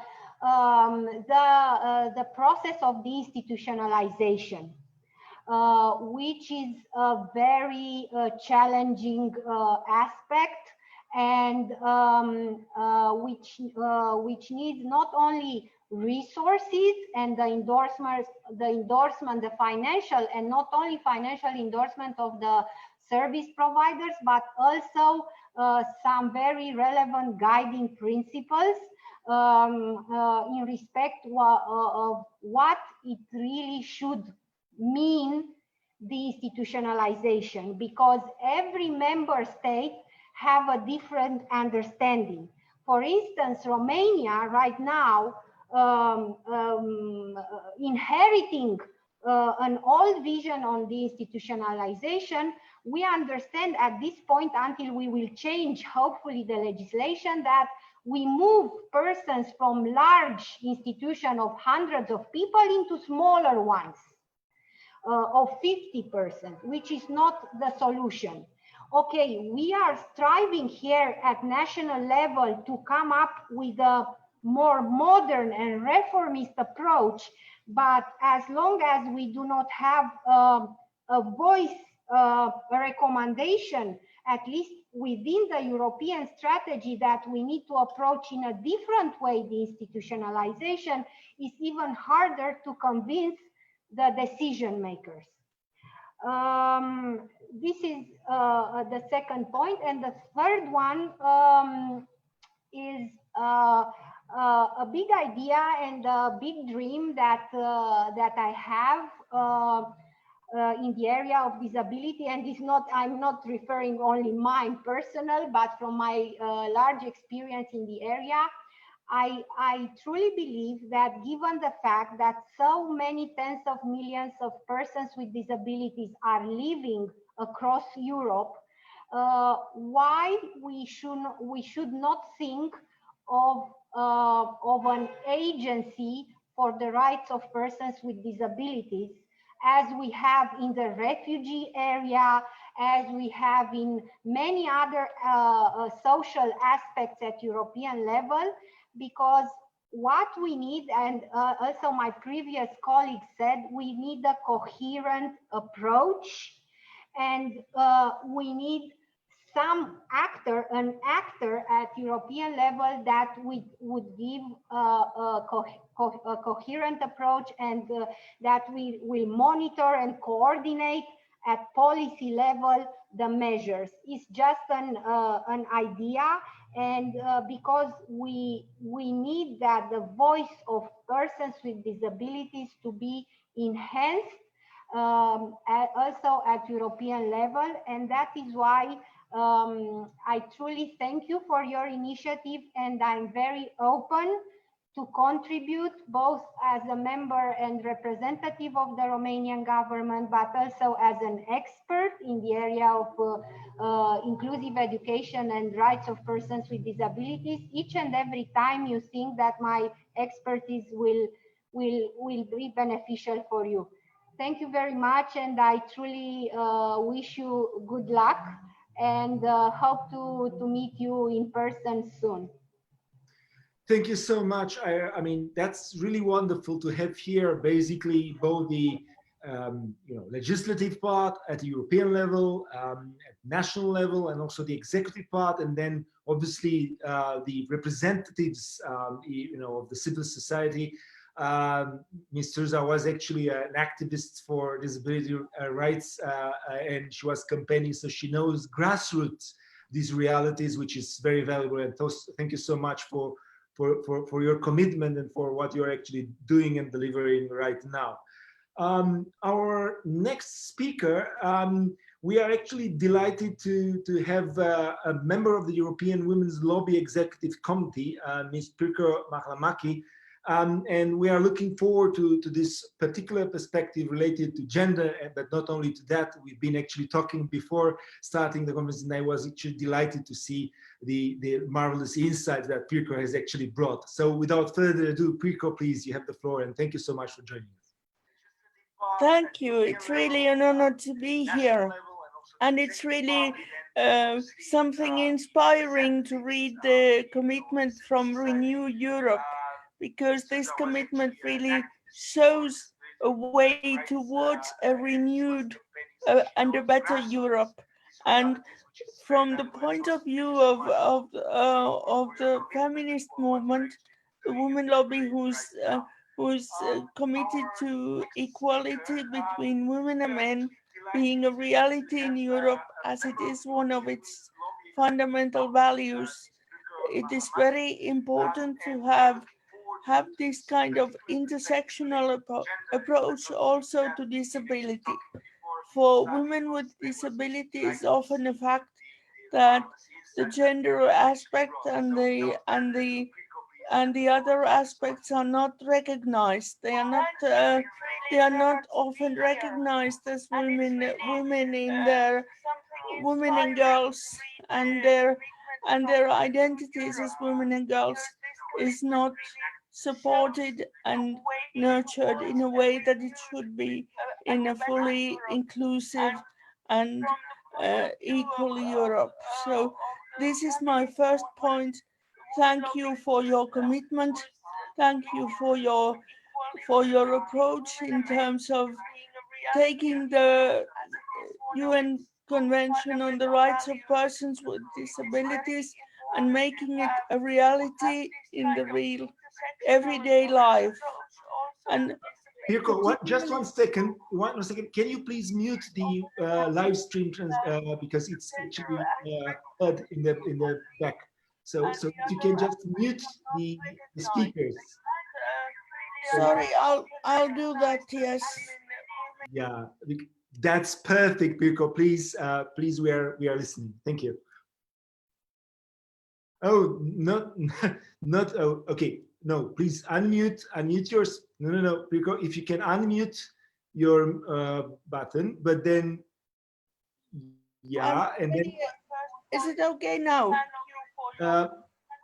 process of deinstitutionalization, which is a very challenging aspect, and which needs not only resources and the endorsement, the financial and not only financial endorsement of the service providers, but also some very relevant guiding principles in respect of what it really should mean, the institutionalization, because every member state have a different understanding. For instance, Romania right now, inheriting an old vision on the institutionalization, we understand at this point, until we will change, hopefully, the legislation, that we move persons from large institutions of hundreds of people into smaller ones of 50%, which is not the solution. Okay, we are striving here at national level to come up with a more modern and reformist approach, but as long as we do not have a voice, a recommendation, at least within the European strategy, that we need to approach in a different way the institutionalization, is even harder to convince the decision makers. This is the second point, and the third one is a big idea and a big dream that I have in the area of disability, and it's not, I'm not referring only mine personal, but from my large experience in the area, I truly believe that given the fact that so many tens of millions of persons with disabilities are living across Europe, why we should not think of an agency for the rights of persons with disabilities, as we have in the refugee area, as we have in many other social aspects at European level, because what we need, and also my previous colleague said, we need a coherent approach, and we need an actor at European level that would give a coherent approach, and that we will monitor and coordinate at policy level the measures. It's just an idea, and because we need that the voice of persons with disabilities to be enhanced also at European level, and that is why I truly thank you for your initiative, and I'm very open to contribute both as a member and representative of the Romanian government, but also as an expert in the area of inclusive education and rights of persons with disabilities. Each and every time you think that my expertise will be beneficial for you. Thank you very much, and I truly wish you good luck, and hope to meet you in person soon. Thank you so much. I mean, that's really wonderful to have here basically both the legislative part at the European level, at national level, and also the executive part, and then obviously the representatives, of the civil society. Ms. Souza was actually an activist for disability rights, and she was campaigning, so she knows grassroots these realities, which is very valuable. And thank you so much for your commitment and for what you're actually doing and delivering right now. Our next speaker, we are actually delighted to have a member of the European Women's Lobby Executive Committee, Ms. Pirko Mahlamaki. And we are looking forward to this particular perspective related to gender, but not only to that. We've been actually talking before starting the conference, and I was actually delighted to see the marvelous insights that Pirko has actually brought. So without further ado, Pirko, please, you have the floor, and thank you so much for joining us. Thank you. It's really an honor to be here. And it's really something inspiring to read the commitment from Renew Europe, because this commitment really shows a way towards a renewed and a better Europe. And from the point of view of the feminist movement, the women lobby who's committed to equality between women and men being a reality in Europe, as it is one of its fundamental values, it is very important to have this kind of intersectional approach also to disability. For women with disabilities, often the fact that the gender aspect and the other aspects are not recognized. They are not often recognized as women and girls, and their identities as women and girls is not supported and nurtured in a way that it should be in a fully inclusive and equal Europe. So this is my first point. Thank you for your commitment. Thank you for your approach in terms of taking the UN Convention on the Rights of Persons with Disabilities and making it a reality in the real everyday life. And Pirko, just 1 second. 1 second. Can you please mute the live stream because it's actually heard in the back. So if you can just mute the speakers. Sorry, I'll do that. Yes. Yeah, That's perfect, Pirko. Please, please, we are listening. Thank you. Oh, not. Oh, okay. No, please unmute yours. No, Pirko, if you can unmute your button, but then, yeah, and then. Is it okay now?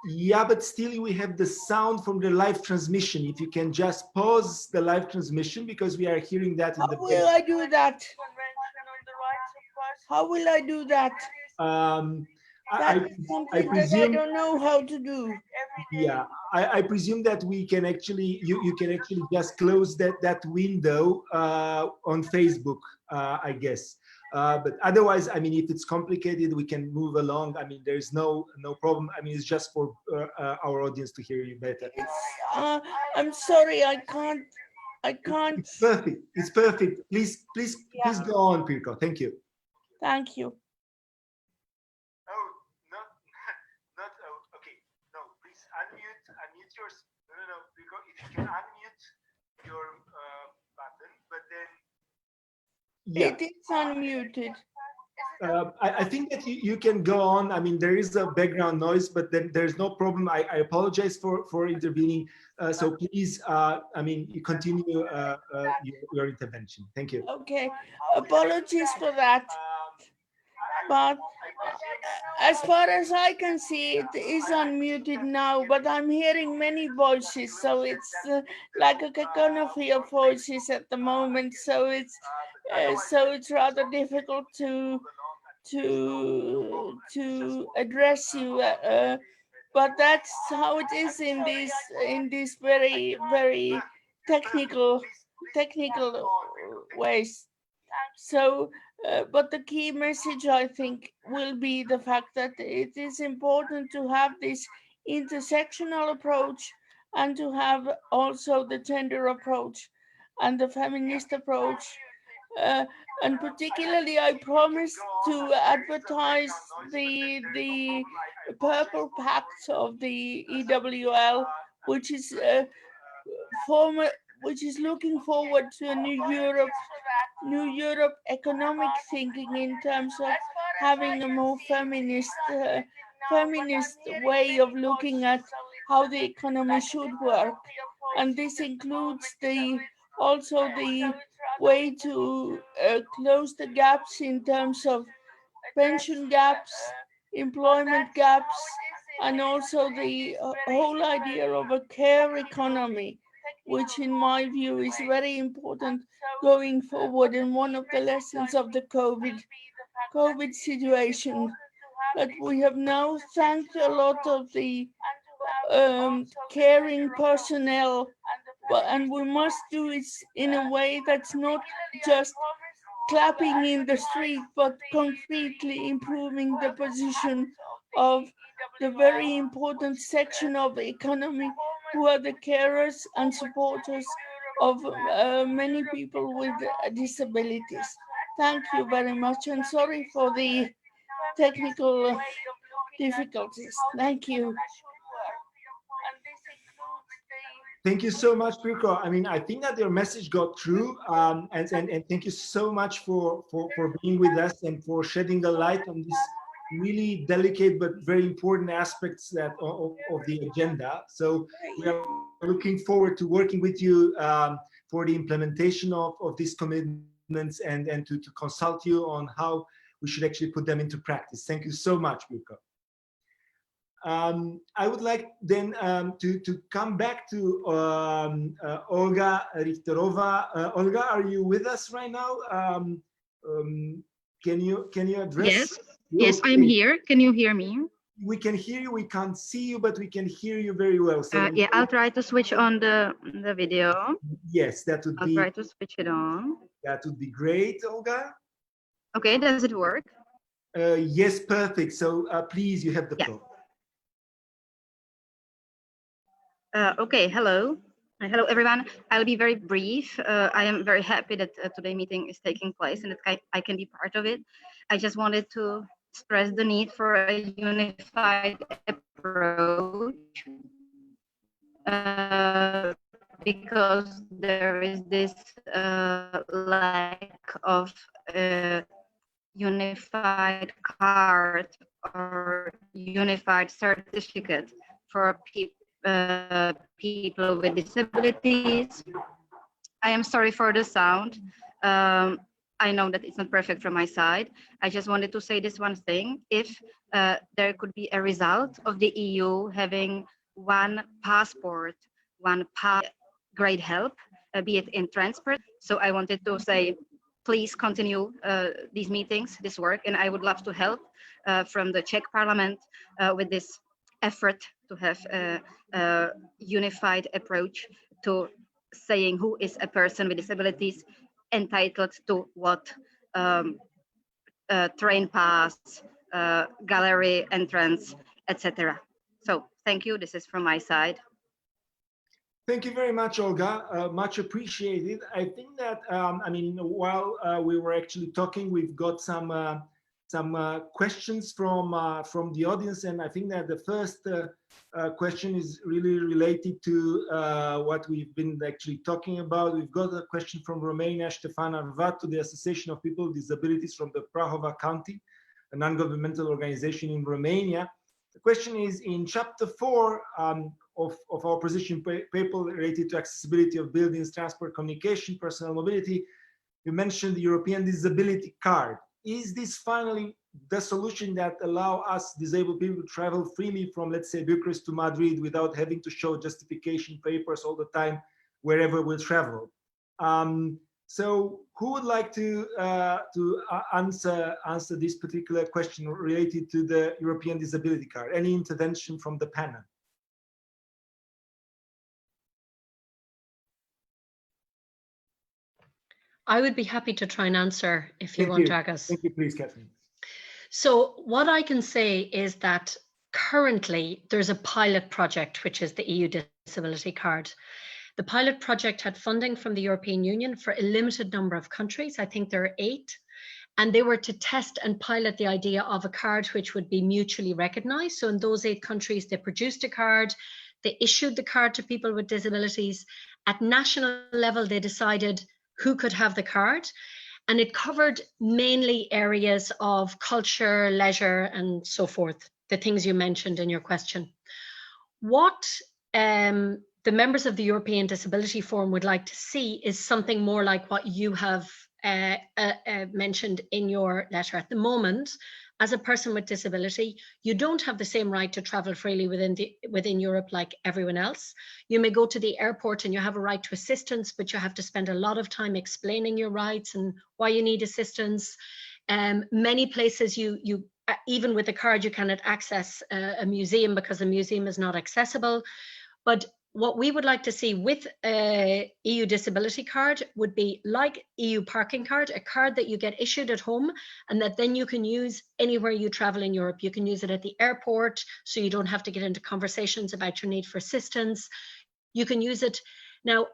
Yeah, but still we have the sound from the live transmission. If you can just pause the live transmission, because we are hearing that in the How will I do that? How will I do that? I presume, I don't know how to do. Yeah, I presume that we can actually, you can actually just close that window on Facebook, I guess. But otherwise, I mean, if it's complicated, we can move along. I mean, there's no problem. I mean, it's just for our audience to hear you better. I'm sorry, I can't. It's perfect. It's perfect. Please go on, Pirko. Thank you. Thank you. Oh, not. Oh, okay. No, please unmute yours. No, Pirko, if you can unmute your button, but then. Yeah. It is unmuted. I think that you can go on. I mean, there is a background noise, but then there's no problem. I apologize for intervening. So please, I mean, you continue your intervention. Thank you. Okay, apologies for that. But as far as I can see, it is unmuted now, but I'm hearing many voices. So it's like a cacophony of voices at the moment. So it's rather difficult to address you. But that's how it is in these very, very technical ways. So, but the key message, I think, will be the fact that it is important to have this intersectional approach and to have also the gender approach and the feminist approach. And particularly, I promised to advertise the Purple Pact of the EWL, which is looking forward to a New Europe economic thinking in terms of having a more feminist way of looking at how the economy should work, and this includes also the way to close the gaps in terms of pension gaps, employment gaps, and also the whole idea of a care economy, which in my view is very important going forward. And one of the lessons of the COVID situation, that we have now thanked a lot of the caring personnel, and we must do it in a way that's not just clapping in the street, but concretely improving the position of the very important section of the economy, who are the carers and supporters of many people with disabilities. Thank you very much, and sorry for the technical difficulties. Thank you. Thank you so much, Pirko. I mean, I think that your message got through, and thank you so much for being with us and for shedding the light on these really delicate but very important aspects that of the agenda. So we are looking forward to working with you for the implementation of these commitments and to consult you on how we should actually put them into practice. Thank you so much, Pirko. I would like then to come back to Olga Richterova. Olga, are you with us right now? Can you address? Yes, yes, okay. I'm here. Can you hear me? We can hear you. We can't see you, but we can hear you very well. So yeah, I'll try to switch on the video. Yes, that would be. I'll try to switch it on. That would be great, Olga. Okay, does it work? Yes, perfect. So please, you have the floor. Okay, hello. Hello, everyone. I'll be very brief. I am very happy that today's meeting is taking place and that I can be part of it. I just wanted to stress the need for a unified approach because there is this lack of unified card or unified certificate for people with disabilities. I am sorry for the sound. I know that it's not perfect from my side. I just wanted to say this one thing. If there could be a result of the EU having one passport, one great help, be it in transport. So I wanted to say, please continue these meetings, this work, and I would love to help from the Czech Parliament with this effort to have a unified approach to saying who is a person with disabilities entitled to what train pass, gallery entrance, etc. So thank you. This is from my side. Thank you very much, Olga. Much appreciated. I think that, I mean, while we were actually talking, we've got some questions from the audience, and I think that the first question is really related to what we've been actually talking about. We've got a question from Romania, Ștefan Arvat, to the Association of People with Disabilities from the Prahova County, a non-governmental organization in Romania. The question is, in chapter 4 of our position paper related to accessibility of buildings, transport, communication, personal mobility, you mentioned the European Disability Card. Is this finally the solution that allow us disabled people to travel freely from, let's say, Bucharest to Madrid without having to show justification papers all the time wherever we travel? So who would like to answer this particular question related to the European Disability Card? Any intervention from the panel? I would be happy to try and answer if you want, Dragos. Thank you, please, Catherine. So what I can say is that currently there's a pilot project, which is the EU Disability Card. The pilot project had funding from the European Union for a limited number of countries. I think there are 8. And they were to test and pilot the idea of a card which would be mutually recognized. So in those 8 countries, they produced a card, they issued the card to people with disabilities. At national level, they decided who could have the card. And it covered mainly areas of culture, leisure, and so forth, the things you mentioned in your question. What the members of the European Disability Forum would like to see is something more like what you have mentioned in your letter. At the moment, as a person with disability, you don't have the same right to travel freely within Europe like everyone else. You may go to the airport and you have a right to assistance, but you have to spend a lot of time explaining your rights and why you need assistance. Many places you even with a card, you cannot access a museum because the museum is not accessible. But what we would like to see with a EU disability card would be like EU parking card, a card that you get issued at home and that then you can use anywhere you travel in Europe. You can use it at the airport, so you don't have to get into conversations about your need for assistance. You can use it. Now,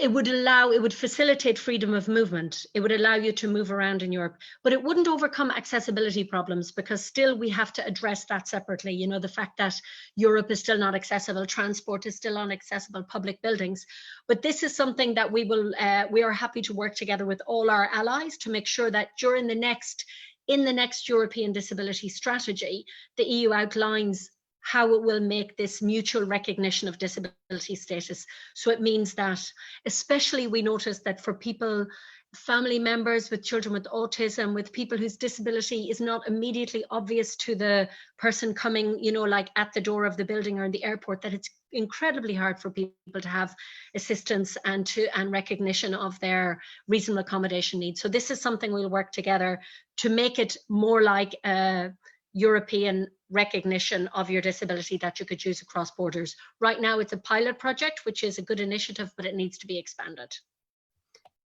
it would facilitate freedom of movement. It would allow you to move around in Europe, but it wouldn't overcome accessibility problems because still we have to address that separately. You know, the fact that Europe is still not accessible, transport is still inaccessible, public buildings. But this is something that we are happy to work together with all our allies to make sure that in the next European disability strategy, the EU outlines how it will make this mutual recognition of disability status. So it means that, especially we notice that for people, family members with children with autism, with people whose disability is not immediately obvious to the person coming, you know, like at the door of the building or in the airport, that it's incredibly hard for people to have assistance and recognition of their reasonable accommodation needs. So this is something we'll work together to make it more like a European recognition of your disability that you could use across borders. Right now it's a pilot project, which is a good initiative, but it needs to be expanded.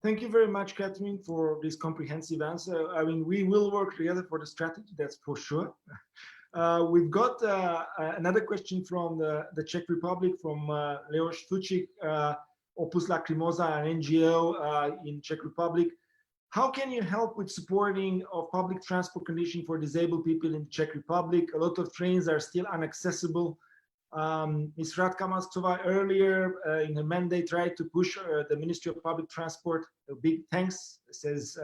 Thank you very much, Catherine, for this comprehensive answer. I mean, we will work together for the strategy, that's for sure. We've got another question from the Czech Republic, from Leoš Fučík, Opus Lacrimosa, an NGO in Czech Republic. How can you help with supporting of public transport condition for disabled people in the Czech Republic? A lot of trains are still inaccessible. Ms. Radka Maxová earlier in her mandate tried to push the Ministry of Public Transport. A big thanks. It says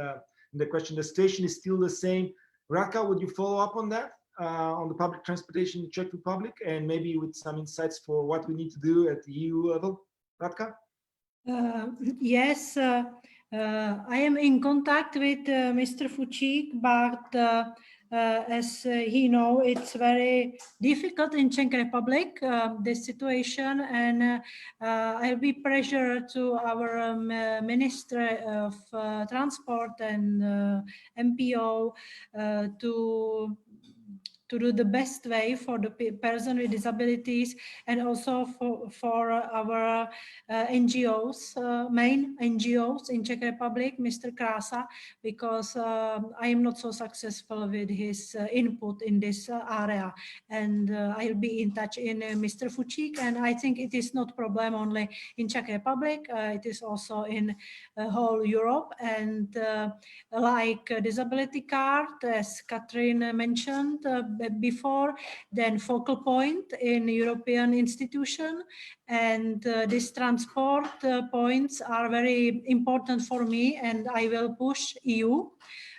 in the question, the situation is still the same. Radka, would you follow up on that, on the public transportation in the Czech Republic, and maybe with some insights for what we need to do at the EU level? Radka? Yes, I am in contact with Mr. Fučík, but as he knows, it's very difficult in Czech Republic, this situation, and I'll be pressure to our Minister of Transport and MPO to do the best way for the person with disabilities, and also for our NGOs, main NGOs in Czech Republic, Mr. Krasa, because I am not so successful with his input in this area. And I'll be in touch in Mr. Fučík, and I think it is not problem only in Czech Republic, it is also in whole Europe. And like disability card, as Catherine mentioned before, then focal point in European institution, and these transport points are very important for me, and I will push EU,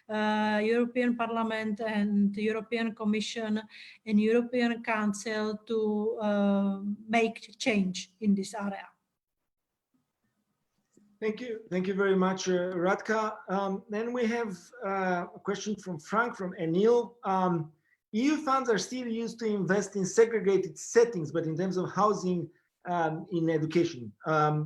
European Parliament and European Commission and European Council to make change in this area. Thank you very much, Radka. Then we have a question from Frank from Enil. EU funds are still used to invest in segregated settings, but in terms of housing, in education.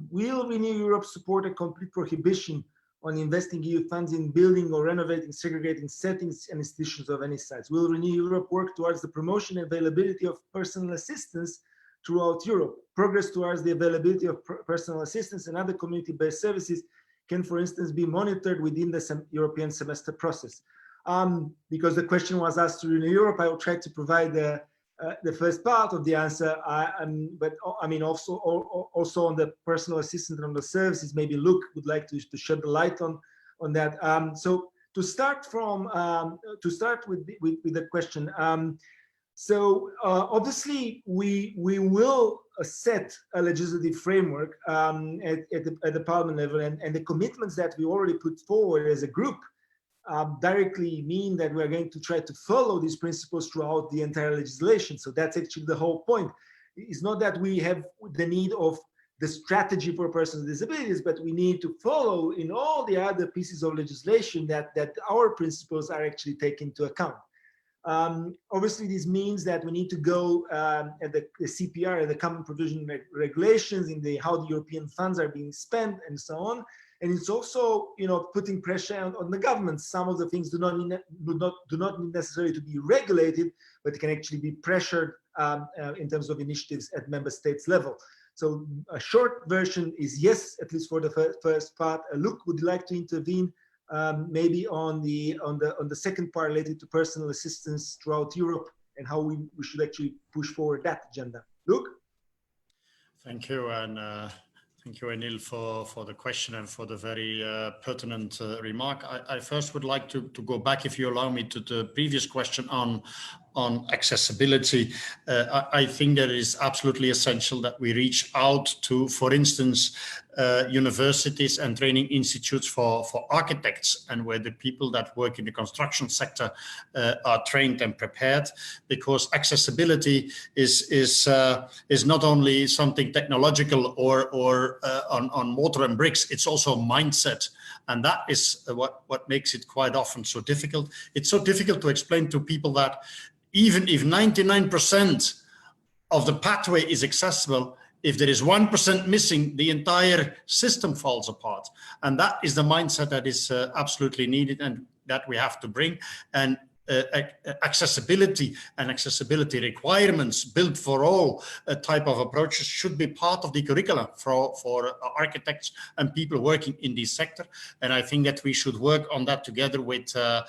Will Renew Europe support a complete prohibition on investing EU funds in building or renovating segregating settings and institutions of any size? Will Renew Europe work towards the promotion and availability of personal assistance throughout Europe? Progress towards the availability of personal assistance and other community-based services can, for instance, be monitored within the European semester process. Because the question was asked to Renew Europe, I will try to provide the first part of the answer, but I mean also on the personal assistance and on the services, maybe Luke would like to shed the light on that. So to start with the question, obviously we will set a legislative framework at the Parliament level, and the commitments that we already put forward as a group directly mean that we are going to try to follow these principles throughout the entire legislation. So that's actually the whole point. It's not that we have the need of the strategy for persons with disabilities, but we need to follow in all the other pieces of legislation that our principles are actually taken into account. Obviously, this means that we need to go at the CPR, at the Common Provision Regulations, in how the European funds are being spent, and so on. And it's also, putting pressure on the government. Some of the things do not need necessarily to be regulated, but can actually be pressured in terms of initiatives at member states level. So a short version is yes, at least for the first part. Luke, would you like to intervene maybe on the second part related to personal assistance throughout Europe and how we should actually push forward that agenda? Luke? Thank you, and thank you, Enil, for the question and for the very pertinent remark. I first would like to go back, if you allow me, to the previous question on accessibility. I think that it is absolutely essential that we reach out to, for instance, universities and training institutes for architects, and where the people that work in the construction sector are trained and prepared, because accessibility is not only something technological or on mortar and bricks, it's also mindset. And that is what makes it quite often so difficult. It's so difficult to explain to people that even if 99% of the pathway is accessible, if there is 1% missing, the entire system falls apart. And that is the mindset that is absolutely needed and that we have to bring. And accessibility and accessibility requirements built for all type of approaches should be part of the curricula for architects and people working in this sector. And I think that we should work on that together with the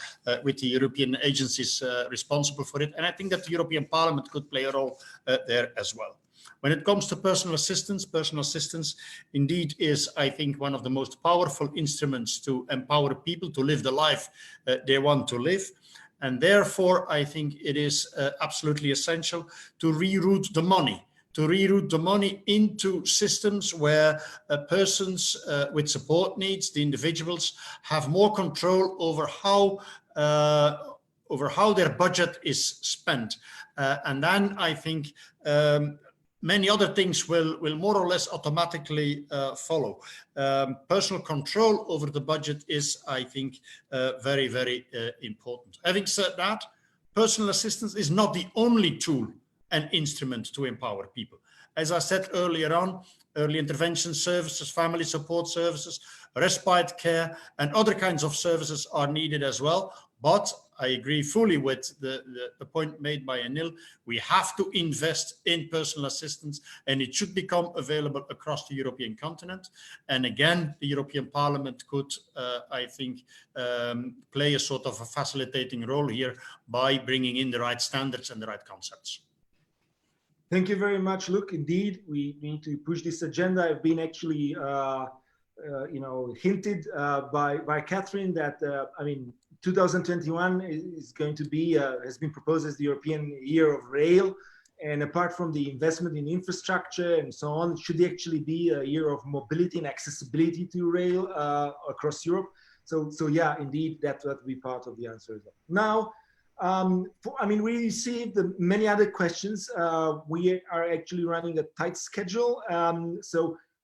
European agencies responsible for it. And I think that the European Parliament could play a role there as well. When it comes to personal assistance indeed is, I think, one of the most powerful instruments to empower people to live the life they want to live. And therefore, I think it is absolutely essential to reroute the money to reroute the money into systems where persons with support needs, the individuals, have more control over how their budget is spent. And then I think many other things will more or less automatically follow. Personal control over the budget is, I think, very, very important. Having said that, personal assistance is not the only tool and instrument to empower people. As I said earlier on, early intervention services, family support services, respite care, and other kinds of services are needed as well. But I agree fully with the point made by Anil. We have to invest in personal assistance, and it should become available across the European continent. And again, the European Parliament could, I think, play a sort of a facilitating role here by bringing in the right standards and the right concepts. Thank you very much, Luke. Indeed, we need to push this agenda. I've been actually, hinted by Catherine that, 2021 is going to be, has been proposed as the European Year of Rail. And apart from the investment in infrastructure and so on, it should actually be a year of mobility and accessibility to rail across Europe. So yeah, indeed, that will be part of the answer as well. Now, we received many other questions. We are actually running a tight schedule.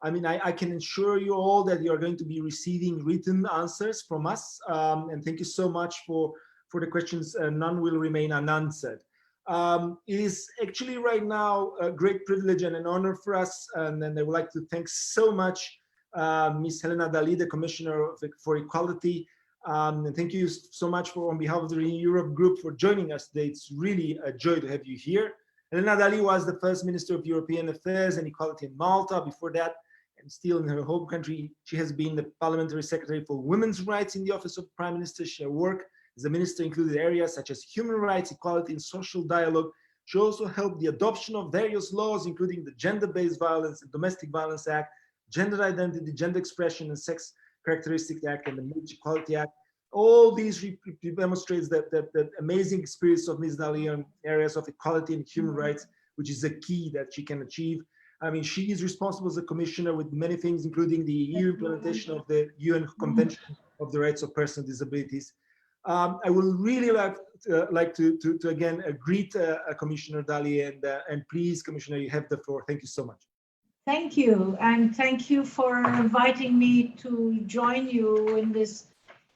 I can assure you all that you are going to be receiving written answers from us. And thank you so much for the questions. None will remain unanswered. It is actually right now a great privilege and an honor for us. And then I would like to thank so much Ms. Helena Dalli, the Commissioner for Equality. And thank you so much on behalf of the Renew Europe group for joining us today. It's really a joy to have you here. Helena Dalli was the first Minister of European Affairs and Equality in Malta. Before that, and still in her home country, she has been the Parliamentary Secretary for Women's Rights in the Office of Prime Minister. Her work as a minister included areas such as human rights, equality, and social dialogue. She also helped the adoption of various laws, including the Gender-Based Violence and Domestic Violence Act, Gender Identity, Gender Expression, and Sex Characteristic Act, and the Marriage Equality Act. All these demonstrates that amazing experience of Ms. Dalli in areas of equality and human rights, which is a key that she can achieve. She is responsible as a commissioner with many things, including the EU implementation of the UN Convention of the Rights of Persons with Disabilities. I would really like to again greet Commissioner Dalli, and please, Commissioner, you have the floor. Thank you so much. Thank you, and thank you for inviting me to join you in this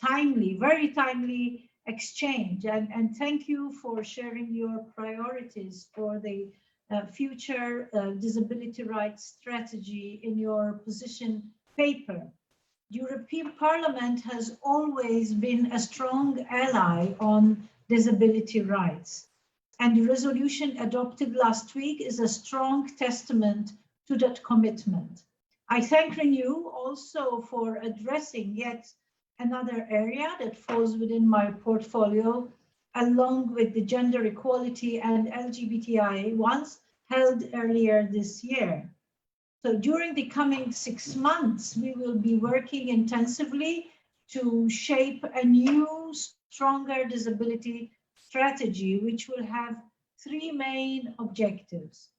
timely, very timely exchange, and thank you for sharing your priorities for the future disability rights strategy in your position paper. European Parliament has always been a strong ally on disability rights, and the resolution adopted last week is a strong testament to that commitment. I thank Renew also for addressing yet another area that falls within my portfolio, along with the gender equality and LGBTI ones held earlier this year. So during the coming 6 months, we will be working intensively to shape a new, stronger disability strategy, which will have 3 main objectives: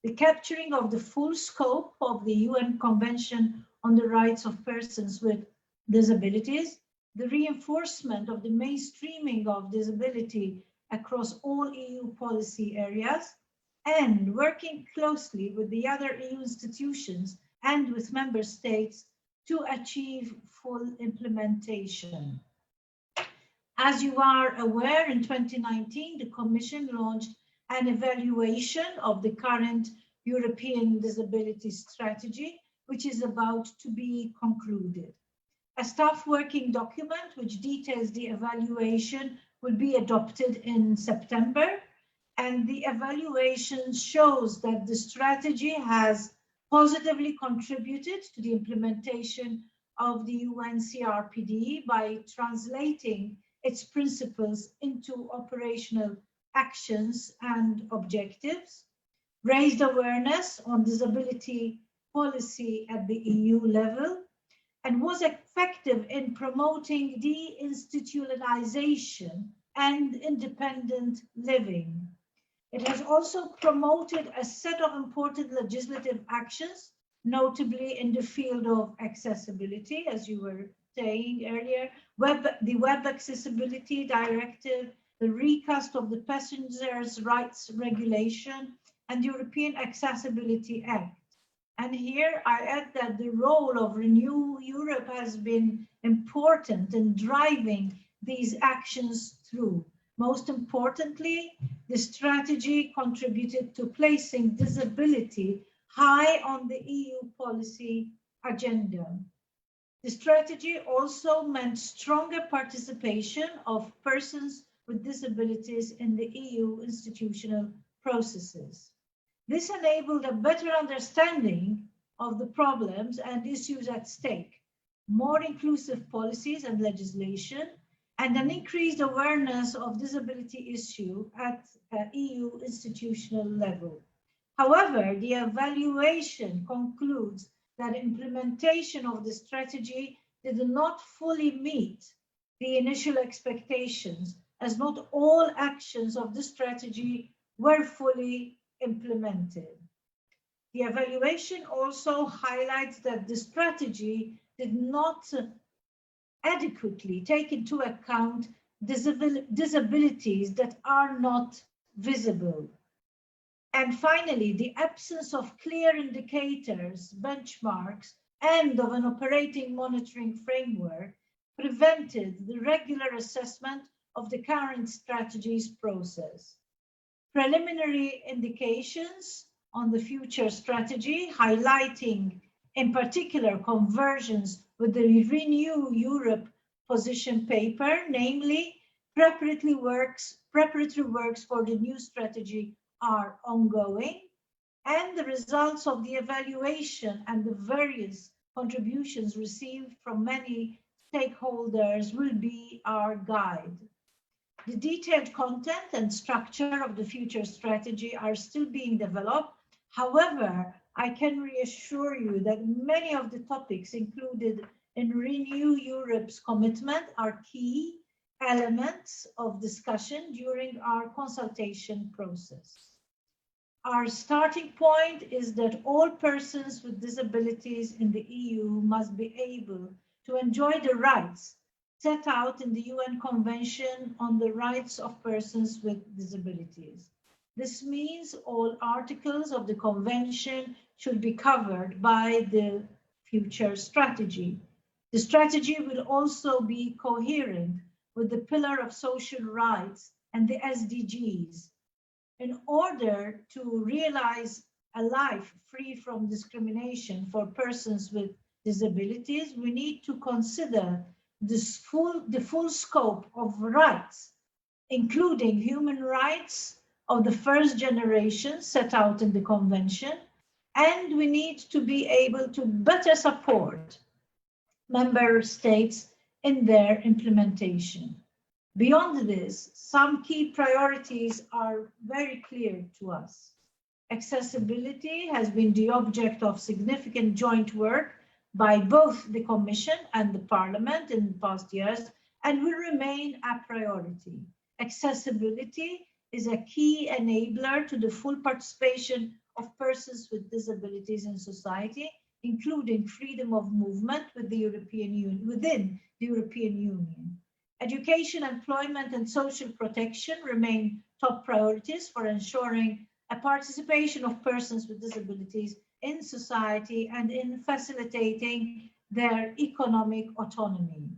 the capturing of the full scope of the UN Convention on the Rights of Persons with Disabilities, the reinforcement of the mainstreaming of disability across all EU policy areas, and working closely with the other EU institutions and with member states to achieve full implementation. As you are aware, in 2019, the Commission launched an evaluation of the current European Disability Strategy, which is about to be concluded. A staff working document which details the evaluation will be adopted in September, and the evaluation shows that the strategy has positively contributed to the implementation of the UN CRPD by translating its principles into operational actions and objectives, raised awareness on disability policy at the EU level, and was effective in promoting deinstitutionalization and independent living. It has also promoted a set of important legislative actions, notably in the field of accessibility, as you were saying earlier, the Web Accessibility Directive, the recast of the Passengers' Rights Regulation, and the European Accessibility Act. And here I add that the role of Renew Europe has been important in driving these actions through. Most importantly, the strategy contributed to placing disability high on the EU policy agenda. The strategy also meant stronger participation of persons with disabilities in the EU institutional processes. This enabled a better understanding of the problems and issues at stake, more inclusive policies and legislation, and an increased awareness of disability issue at EU institutional level. However, the evaluation concludes that implementation of the strategy did not fully meet the initial expectations, as not all actions of the strategy were fully implemented. The evaluation also highlights that the strategy did not adequately take into account disabilities that are not visible. And finally, the absence of clear indicators, benchmarks, and of an operating monitoring framework prevented the regular assessment of the current strategy's process. Preliminary indications on the future strategy, highlighting in particular conversions with the Renew Europe position paper, namely preparatory works for the new strategy are ongoing, and the results of the evaluation and the various contributions received from many stakeholders will be our guide. The detailed content and structure of the future strategy are still being developed. However, I can reassure you that many of the topics included in Renew Europe's commitment are key elements of discussion during our consultation process. Our starting point is that all persons with disabilities in the EU must be able to enjoy the rights set out in the UN Convention on the Rights of Persons with Disabilities. This means all articles of the Convention should be covered by the future strategy. The strategy will also be coherent with the Pillar of Social Rights and the SDGs. In order to realize a life free from discrimination for persons with disabilities, we need to consider the full scope of rights, including human rights of the first generation set out in the Convention, and we need to be able to better support member states in their implementation. Beyond this, some key priorities are very clear to us. Accessibility has been the object of significant joint work by both the Commission and the Parliament in the past years, and will remain a priority. Accessibility is a key enabler to the full participation of persons with disabilities in society, including freedom of movement within the European Union. Education, employment, and social protection remain top priorities for ensuring a participation of persons with disabilities in society and in facilitating their economic autonomy.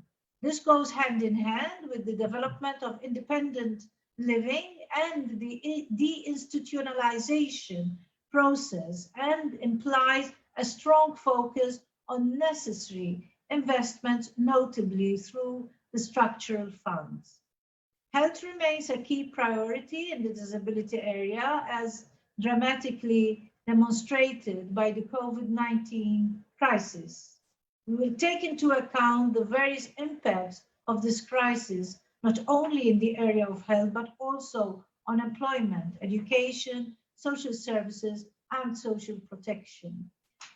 This goes hand in hand with the development of independent living and the deinstitutionalization process, and implies a strong focus on necessary investments, notably through the structural funds. Health remains a key priority in the disability area, as dramatically demonstrated by the COVID-19 crisis. We will take into account the various impacts of this crisis, not only in the area of health, but also on employment, education, social services, and social protection.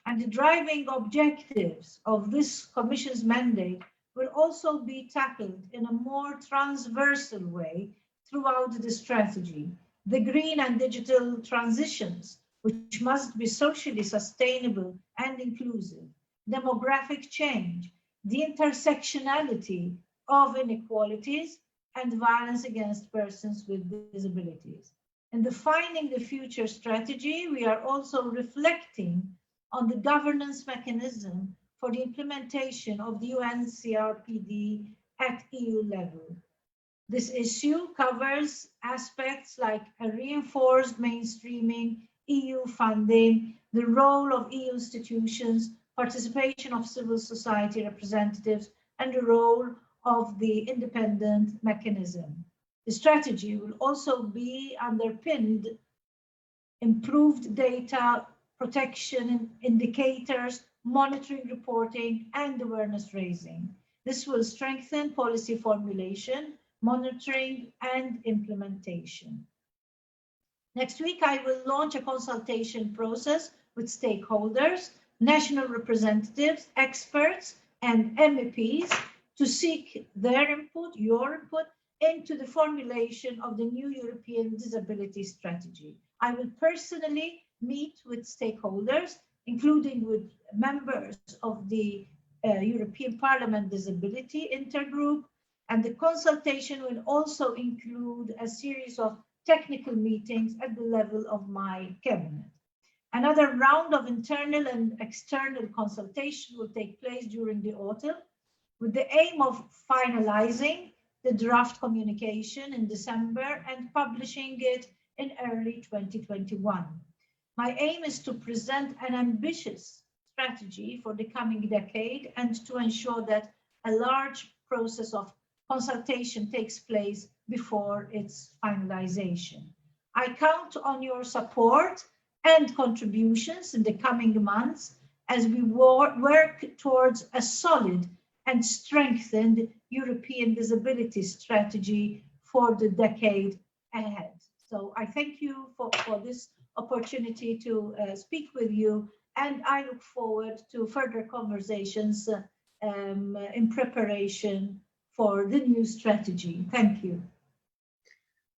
And the driving objectives of this Commission's mandate will also be tackled in a more transversal way throughout the strategy. the green and digital transitions, which must be socially sustainable and inclusive, demographic change, the intersectionality of inequalities, and violence against persons with disabilities. In defining the future strategy, we are also reflecting on the governance mechanism for the implementation of the UNCRPD at EU level. This issue covers aspects like a reinforced mainstreaming, EU funding, the role of EU institutions, participation of civil society representatives, and the role of the independent mechanism. The strategy will also be underpinned improved data protection indicators, monitoring, reporting, and awareness raising. This will strengthen policy formulation, monitoring, and implementation. Next week, I will launch a consultation process with stakeholders, national representatives, experts, and MEPs to seek their input, your input, into the formulation of the new European disability strategy. I will personally meet with stakeholders, including with members of the European Parliament Disability Intergroup, and the consultation will also include a series of technical meetings at the level of my cabinet. Another round of internal and external consultation will take place during the autumn with the aim of finalizing the draft communication in December and publishing it in early 2021. My aim is to present an ambitious strategy for the coming decade and to ensure that a large process of consultation takes place before its finalization. I count on your support and contributions in the coming months as we work towards a solid and strengthened European disability strategy for the decade ahead. So I thank you for this opportunity to speak with you, and I look forward to further conversations in preparation for the new strategy. Thank you.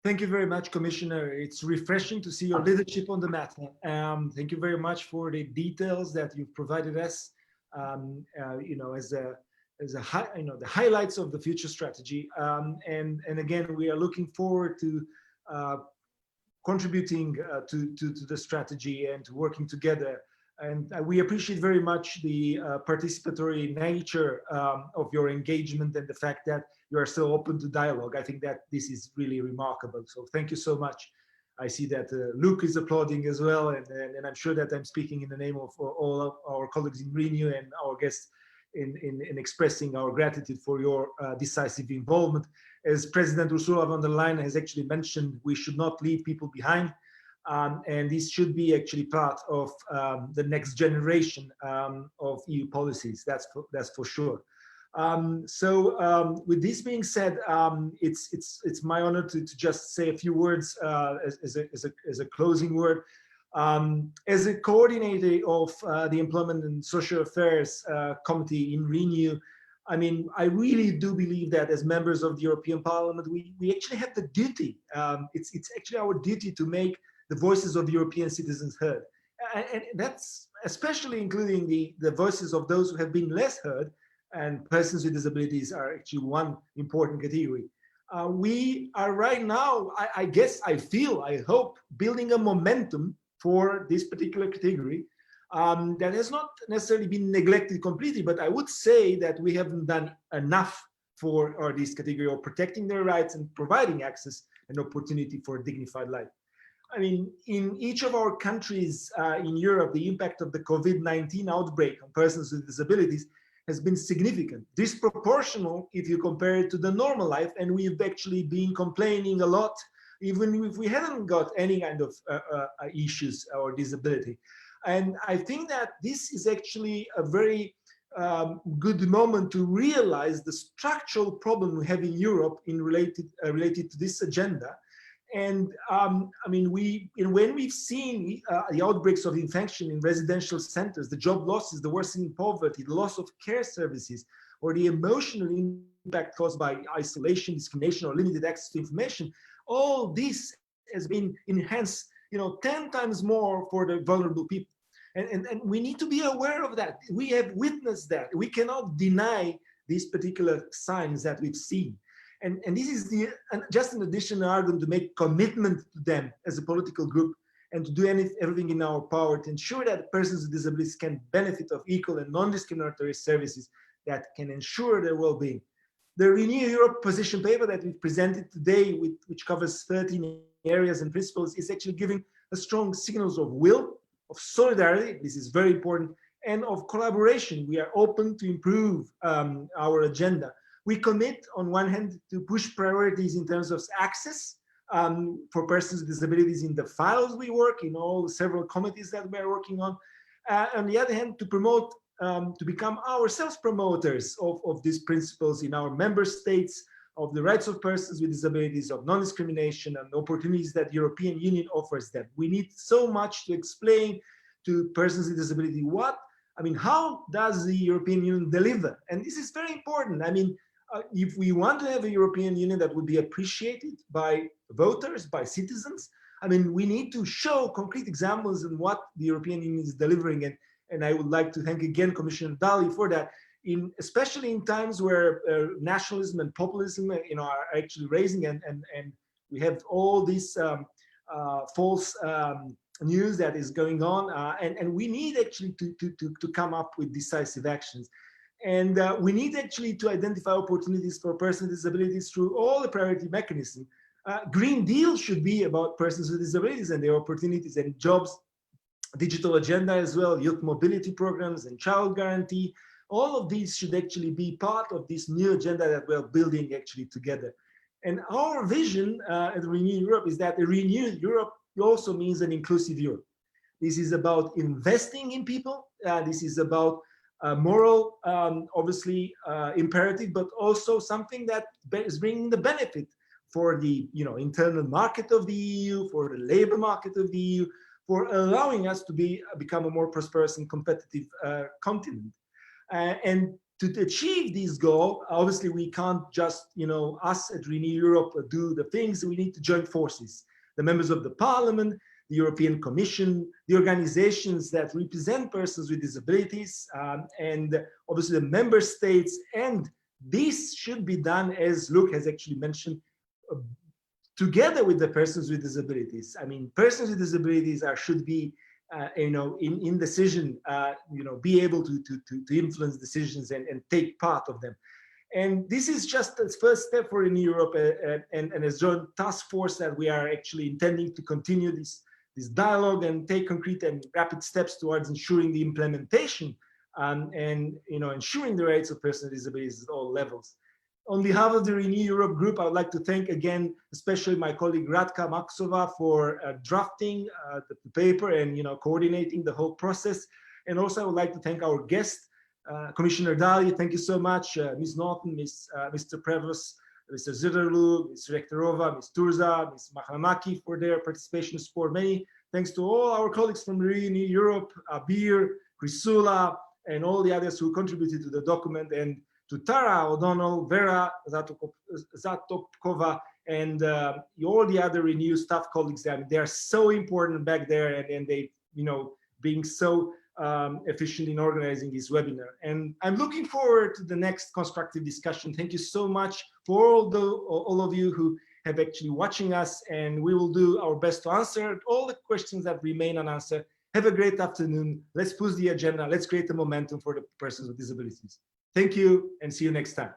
Thank you very much, Commissioner. It's refreshing to see your leadership on the matter. Thank you very much for the details that you've provided us, the highlights of the future strategy. And again, we are looking forward to contributing to the strategy and to working together. And we appreciate very much the participatory nature of your engagement and the fact that you are so open to dialogue. I think that this is really remarkable. So thank you so much. I see that Luke is applauding as well, and I'm sure that I'm speaking in the name of all of our colleagues in Renew and our guests in expressing our gratitude for your decisive involvement. As President Ursula von der Leyen has actually mentioned, we should not leave people behind. And this should be actually part of the next generation of EU policies. That's for sure. With this being said, it's my honor to just say a few words as a closing word. As a coordinator of the Employment and Social Affairs Committee in Renew, I mean, I really do believe that as members of the European Parliament, we actually have the duty. It's actually our duty to make the voices of European citizens heard. And that's especially including the voices of those who have been less heard, and persons with disabilities are actually one important category. We are right now, I guess, I hope, building a momentum for this particular category that has not necessarily been neglected completely, but I would say that we haven't done enough for this category of protecting their rights and providing access and opportunity for a dignified life. I mean, in each of our countries in Europe, the impact of the COVID-19 outbreak on persons with disabilities has been significant, disproportional if you compare it to the normal life, and we've actually been complaining a lot, even if we haven't got any kind of issues or disability. And I think that this is actually a very good moment to realize the structural problem we have in Europe in related to this agenda. And I mean, when we've seen the outbreaks of infection in residential centers, the job losses, the worsening poverty, the loss of care services, or the emotional impact caused by isolation, discrimination, or limited access to information, all this has been enhanced, 10 times more for the vulnerable people. And we need to be aware of that. We have witnessed that. We cannot deny these particular signs that we've seen. And this is just an additional argument to make commitment to them as a political group and to do everything in our power to ensure that persons with disabilities can benefit of equal and non-discriminatory services that can ensure their well-being. The Renew Europe position paper that we presented today, which covers 13 areas and principles, is actually giving a strong signals of will, of solidarity, this is very important, and of collaboration. We are open to improve our agenda. We commit, on one hand, to push priorities in terms of access for persons with disabilities in the files we work, in all the several committees that we are working on. On the other hand, to promote, to become ourselves promoters of these principles in our member states, of the rights of persons with disabilities, of non-discrimination and opportunities that the European Union offers them. We need so much to explain to persons with disability how does the European Union deliver? And this is very important. If we want to have a European Union that would be appreciated by voters, by citizens, we need to show concrete examples of what the European Union is delivering. And I would like to thank again Commissioner Dalli for that, especially in times where nationalism and populism are actually raising, and we have all this false news that is going on, and we need actually to come up with decisive actions. And we need actually to identify opportunities for persons with disabilities through all the priority mechanisms. Green Deal should be about persons with disabilities and their opportunities and jobs, digital agenda as well, youth mobility programs and child guarantee. All of these should actually be part of this new agenda that we're building actually together. And our vision at Renew Europe is that a renewed Europe also means an inclusive Europe. This is about investing in people. This is about moral, obviously, imperative, but also something that is bringing the benefit for the internal market of the EU, for the labor market of the EU, for allowing us to become a more prosperous and competitive continent. And to achieve this goal, obviously, we can't just, us at Renew Europe do the things. We need to join forces. The members of the Parliament, the European Commission, the organizations that represent persons with disabilities, and obviously the member states. And this should be done, as Luke has actually mentioned, together with the persons with disabilities. Persons with disabilities should be, in decision, be able to influence decisions and take part of them. And this is just the first step for in Europe, and as joint task force that we are actually intending to continue this dialogue and take concrete and rapid steps towards ensuring the implementation and ensuring the rights of persons with disabilities at all levels. On behalf of the Renew Europe group, I would like to thank again, especially my colleague Radka Maxová for drafting the paper and coordinating the whole process. And also I would like to thank our guest, Commissioner Dalli. Thank you so much, Ms. Norton, Mr. Prevost, Mr. Zitterlu, Ms. Rektorova, Ms. Turza, Ms. Mahalamaki for their participation and support. Many thanks to all our colleagues from Renew Europe, Abir, Chrysoula, and all the others who contributed to the document, and to Tara O'Donnell, Vera Zatopkova, and all the other Renew staff colleagues. They are so important back there, and they, being so efficient in organizing this webinar. And I'm looking forward to the next constructive discussion. Thank you so much for all of you who have actually watching us, and we will do our best to answer all the questions that remain unanswered. Have a great afternoon. Let's push the agenda. Let's create the momentum for the persons with disabilities. Thank you, and see you next time.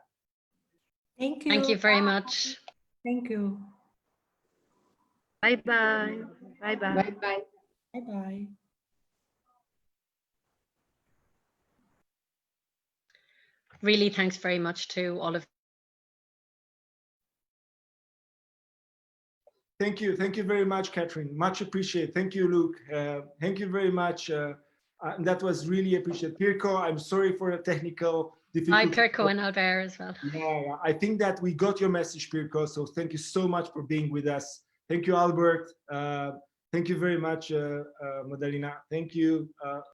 Thank you. Thank you very much. Thank you. Bye-bye. Bye-bye. Bye-bye. Bye-bye. Really, thanks very much to all of. Thank you very much, Catherine. Much appreciated. Thank you, Luke. Thank you very much. That was really appreciated. Pirko, I'm sorry for the technical difficulties. Hi, Pirko and Albert as well. Yeah, I think that we got your message, Pirko. So thank you so much for being with us. Thank you, Albert. Thank you very much, Madalina. Thank you.